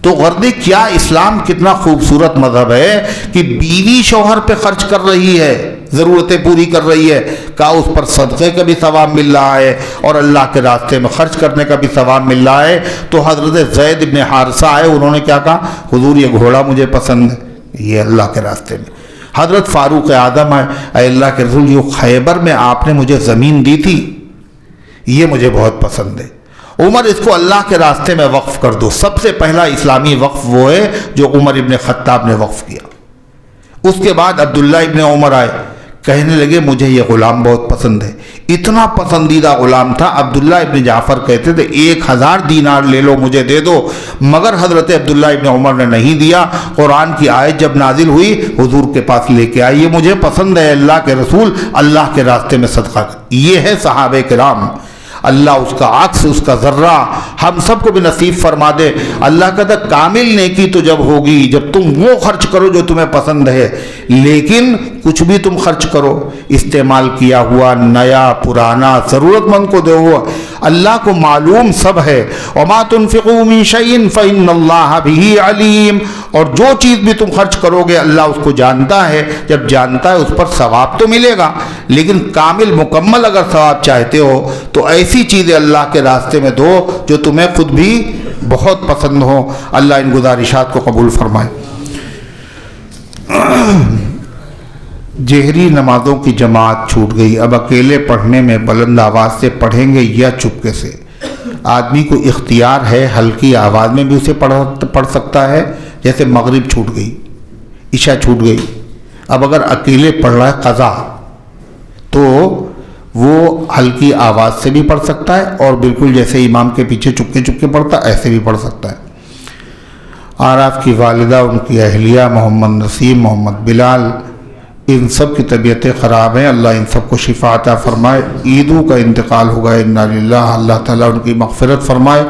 تو غرض کیا اسلام کتنا خوبصورت مذہب ہے کہ بیوی شوہر پہ خرچ کر رہی ہے، ضرورتیں پوری کر رہی ہے، کہا اس پر صدقے کا بھی ثواب مل رہا ہے اور اللہ کے راستے میں خرچ کرنے کا بھی ثواب مل رہا ہے۔ تو حضرت زید بن حارثہ آئے، انہوں نے کیا کہا؟ حضور یہ گھوڑا مجھے پسند ہے، یہ اللہ کے راستے میں۔ حضرت فاروق اعظم آئے، اے اللہ کے رسول جو خیبر میں آپ نے مجھے زمین دی تھی یہ مجھے بہت پسند ہے، عمر اس کو اللہ کے راستے میں وقف کر دو۔ سب سے پہلا اسلامی وقف وہ ہے جو عمر ابن خطاب نے وقف کیا۔ اس کے بعد عبداللہ ابن عمر آئے، کہنے لگے مجھے یہ غلام بہت پسند ہے۔ اتنا پسندیدہ غلام تھا، عبداللہ ابن جعفر کہتے تھے 1000 دینار لے لو مجھے دے دو، مگر حضرت عبداللہ ابن عمر نے نہیں دیا۔ قرآن کی آیت جب نازل ہوئی حضور کے پاس لے کے آئی، یہ مجھے پسند ہے اللہ کے رسول، اللہ کے راستے میں صدقہ کر۔ یہ ہے صحابہ کرام۔ اللہ اس کا عکس، اس کا ذرہ ہم سب کو بھی نصیب فرما دے۔ اللہ کہتا ہے کامل نیکی تو جب ہوگی جب تم وہ خرچ کرو جو تمہیں پسند ہے، لیکن کچھ بھی تم خرچ کرو، استعمال کیا ہوا، نیا، پرانا، ضرورت مند کو دو، اللہ کو معلوم سب ہے۔ وما تنفقوا من شيء فإن الله به عليم، اور جو چیز بھی تم خرچ کرو گے اللہ اس کو جانتا ہے۔ جب جانتا ہے اس پر ثواب تو ملے گا، لیکن کامل مکمل اگر ثواب چاہتے ہو تو ایسی چیزیں اللہ کے راستے میں دو جو تمہیں خود بھی بہت پسند ہو۔ اللہ ان گزارشات کو قبول فرمائے۔ جہری نمازوں کی جماعت چھوٹ گئی، اب اکیلے پڑھنے میں بلند آواز سے پڑھیں گے یا چپکے سے؟ آدمی کو اختیار ہے، ہلکی آواز میں بھی اسے پڑھ سکتا ہے۔ جیسے مغرب چھوٹ گئی، عشاء چھوٹ گئی، اب اگر اکیلے پڑھ رہا ہے قضا تو وہ ہلکی آواز سے بھی پڑھ سکتا ہے، اور بالکل جیسے امام کے پیچھے چپکے چپکے پڑھتا ہے ایسے بھی پڑھ سکتا ہے۔ آراف کی والدہ، ان کی اہلیہ محمد نسیم، محمد بلال، ان سب کی طبیعتیں خراب ہیں، اللہ ان سب کو شفا عطا فرمائے۔ عیدوں کا انتقال ہوگا، انا للہ، اللہ تعالیٰ ان کی مغفرت فرمائے،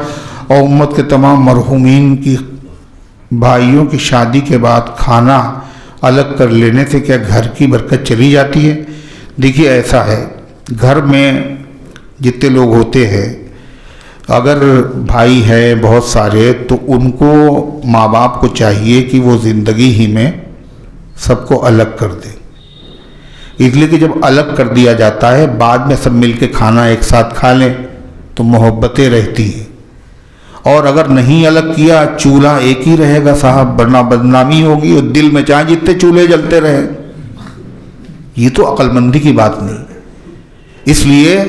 اور امت کے تمام مرحومین کی بھائیوں کی شادی کے بعد کھانا الگ کر لینے سے کیا گھر کی برکت چلی جاتی ہے؟ دیکھیے ایسا ہے، گھر میں جتنے لوگ ہوتے ہیں اگر بھائی ہیں بہت سارے تو ان کو ماں باپ کو چاہیے کہ وہ زندگی ہی میں سب کو الگ کر دیں، اس لیے کہ جب الگ کر دیا جاتا ہے بعد میں سب مل کے کھانا ایک ساتھ کھا لیں تو محبتیں رہتی ہیں، اور اگر نہیں الگ کیا چولہا ایک ہی رہے گا صاحب، ورنہ بدنامی ہوگی، اور دل میں چاہے جتنے چولہے جلتے رہے۔ یہ تو عقل مندی کی بات نہیں، اس لیے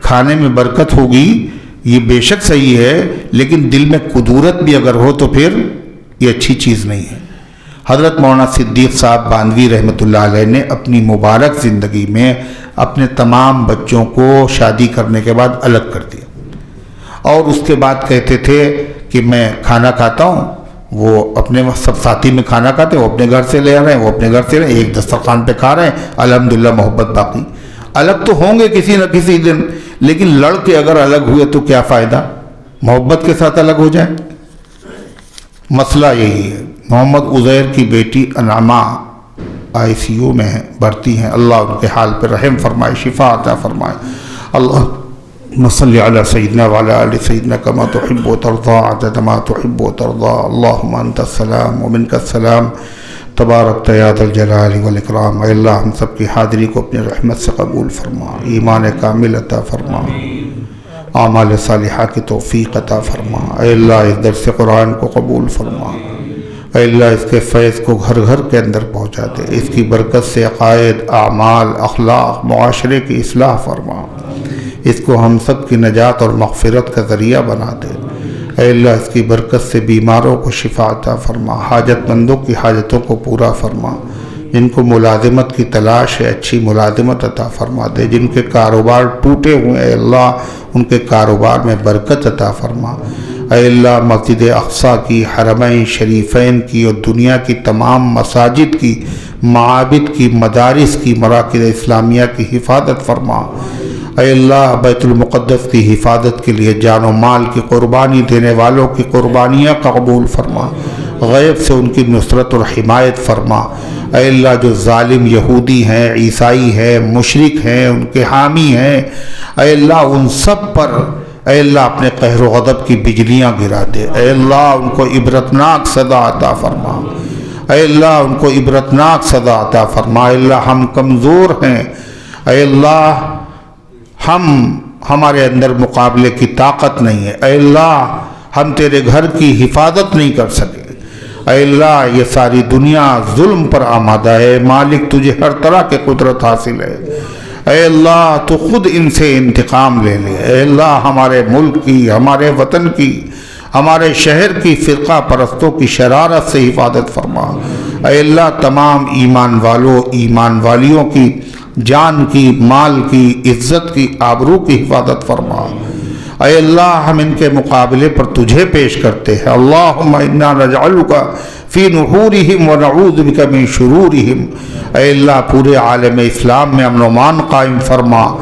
کھانے میں برکت ہوگی یہ بے شک صحیح ہے، لیکن دل میں قدورت بھی اگر ہو تو پھر یہ اچھی چیز نہیں ہے۔ حضرت مولانا صدیق صاحب باندوی رحمۃ اللہ علیہ نے اپنی مبارک زندگی میں اپنے تمام بچوں کو شادی کرنے کے بعد الگ کر دیا، اور اس کے بعد کہتے تھے کہ میں کھانا کھاتا ہوں، وہ اپنے سب ساتھی میں کھانا کھاتے ہیں، وہ اپنے گھر سے لے رہے ہیں، وہ اپنے گھر سے ایک دسترخوان پہ کھا رہے ہیں، الحمدللہ محبت باقی۔ الگ تو ہوں گے کسی نہ کسی دن، لیکن لڑ کے اگر الگ ہوئے تو کیا فائدہ، محبت کے ساتھ الگ ہو جائیں۔ مسئلہ یہی ہے۔ محمد عزیر کی بیٹی انعامہ ICU میں بھرتی ہیں، اللہ ان کے حال پہ رحم فرمائے، شفا عطا فرمائے۔ اللہم صلی علی سیدنا وعلی آل سیدنا کما تحب و ترضى عدد ما تحب و ترضى، اللہم انت السلام ومنک السلام، تبارک یا ذا الجلال والاکرام۔ اے اللہ ہم سب کی حاضری کو اپنی رحمت سے قبول فرما، ایمان کامل عطا فرما، اعمال صالحہ کی توفیق عطا فرما۔ اے اللہ اس درس قرآن کو قبول فرما، اے اللہ اس کے فیض کو گھر گھر کے اندر پہنچا دے، اس کی برکت سے عقائد، اعمال، اخلاق، معاشرے کی اصلاح فرما، اس کو ہم سب کی نجات اور مغفرت کا ذریعہ بنا دے۔ اے اللہ اس کی برکت سے بیماروں کو شفا عطا فرما، حاجت مندوں کی حاجتوں کو پورا فرما، جن کو ملازمت کی تلاش ہے اچھی ملازمت عطا فرما دے، جن کے کاروبار ٹوٹے ہوئے اے اللہ ان کے کاروبار میں برکت عطا فرما۔ اے اللہ مسجد اقصیٰ کی، حرمین شریفین کی، اور دنیا کی تمام مساجد کی، معابد کی، مدارس کی، مراکز اسلامیہ کی حفاظت فرما۔ اے اللہ بیت المقدس کی حفاظت کے لیے جان و مال کی قربانی دینے والوں کی قربانیاں قبول فرما، غیب سے ان کی نصرت اور حمایت فرما۔ اے اللہ جو ظالم یہودی ہیں، عیسائی ہیں، مشرک ہیں، ان کے حامی ہیں، اے اللہ ان سب پر اے اللہ اپنے قہر و غضب کی بجلیاں گرا دے۔ اے اللہ ان کو عبرتناک سزا عطا فرما، اے اللہ ان کو عبرتناک سزا عطا فرما۔ اے اللہ ہم کمزور ہیں، اے اللہ ہمارے اندر مقابلے کی طاقت نہیں ہے، اے اللہ ہم تیرے گھر کی حفاظت نہیں کر سکے۔ اے اللہ یہ ساری دنیا ظلم پر آمادہ ہے، مالک تجھے ہر طرح کے قدرت حاصل ہے، اے اللہ تو خود ان سے انتقام لے لے۔ اے اللہ ہمارے ملک کی، ہمارے وطن کی، ہمارے شہر کی فرقہ پرستوں کی شرارت سے حفاظت فرما۔ اے اللہ تمام ایمان والوں ایمان والیوں کی جان کی، مال کی، عزت کی، آبرو کی حفاظت فرما۔ اے اللہ ہم ان کے مقابلے پر تجھے پیش کرتے ہیں۔ اللہم انا نجعلک فی نحورہم ونعوذ بک من شرورہم۔ اے اللہ پورے عالم اسلام میں امن و امان قائم فرما۔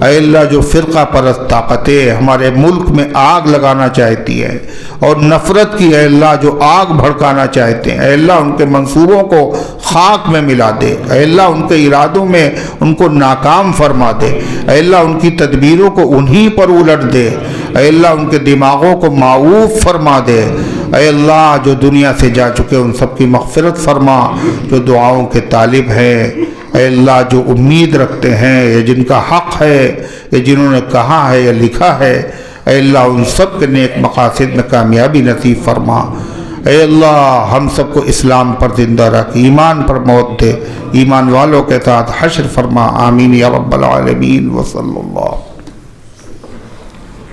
اے اللہ جو فرقہ پرست طاقتیں ہمارے ملک میں آگ لگانا چاہتی ہے اور نفرت کی اے اللہ جو آگ بھڑکانا چاہتے ہیں، اے اللہ ان کے منصوبوں کو خاک میں ملا دے۔ اے اللہ ان کے ارادوں میں ان کو ناکام فرما دے۔ اے اللہ ان کی تدبیروں کو انہی پر الٹ دے۔ اے اللہ ان کے دماغوں کو معوف فرما دے۔ اے اللہ جو دنیا سے جا چکے ان سب کی مغفرت فرما، جو دعاؤں کے طالب ہیں، اے اللہ جو امید رکھتے ہیں یا جن کا حق ہے یا جنہوں نے کہا ہے یا لکھا ہے، اے اللہ ان سب کے نیک مقاصد میں کامیابی نصیب فرما۔ اے اللہ ہم سب کو اسلام پر زندہ رکھ، ایمان پر موت دے، ایمان والوں کے ساتھ حشر فرما۔ آمین یا رب العالمین وصلی اللہ۔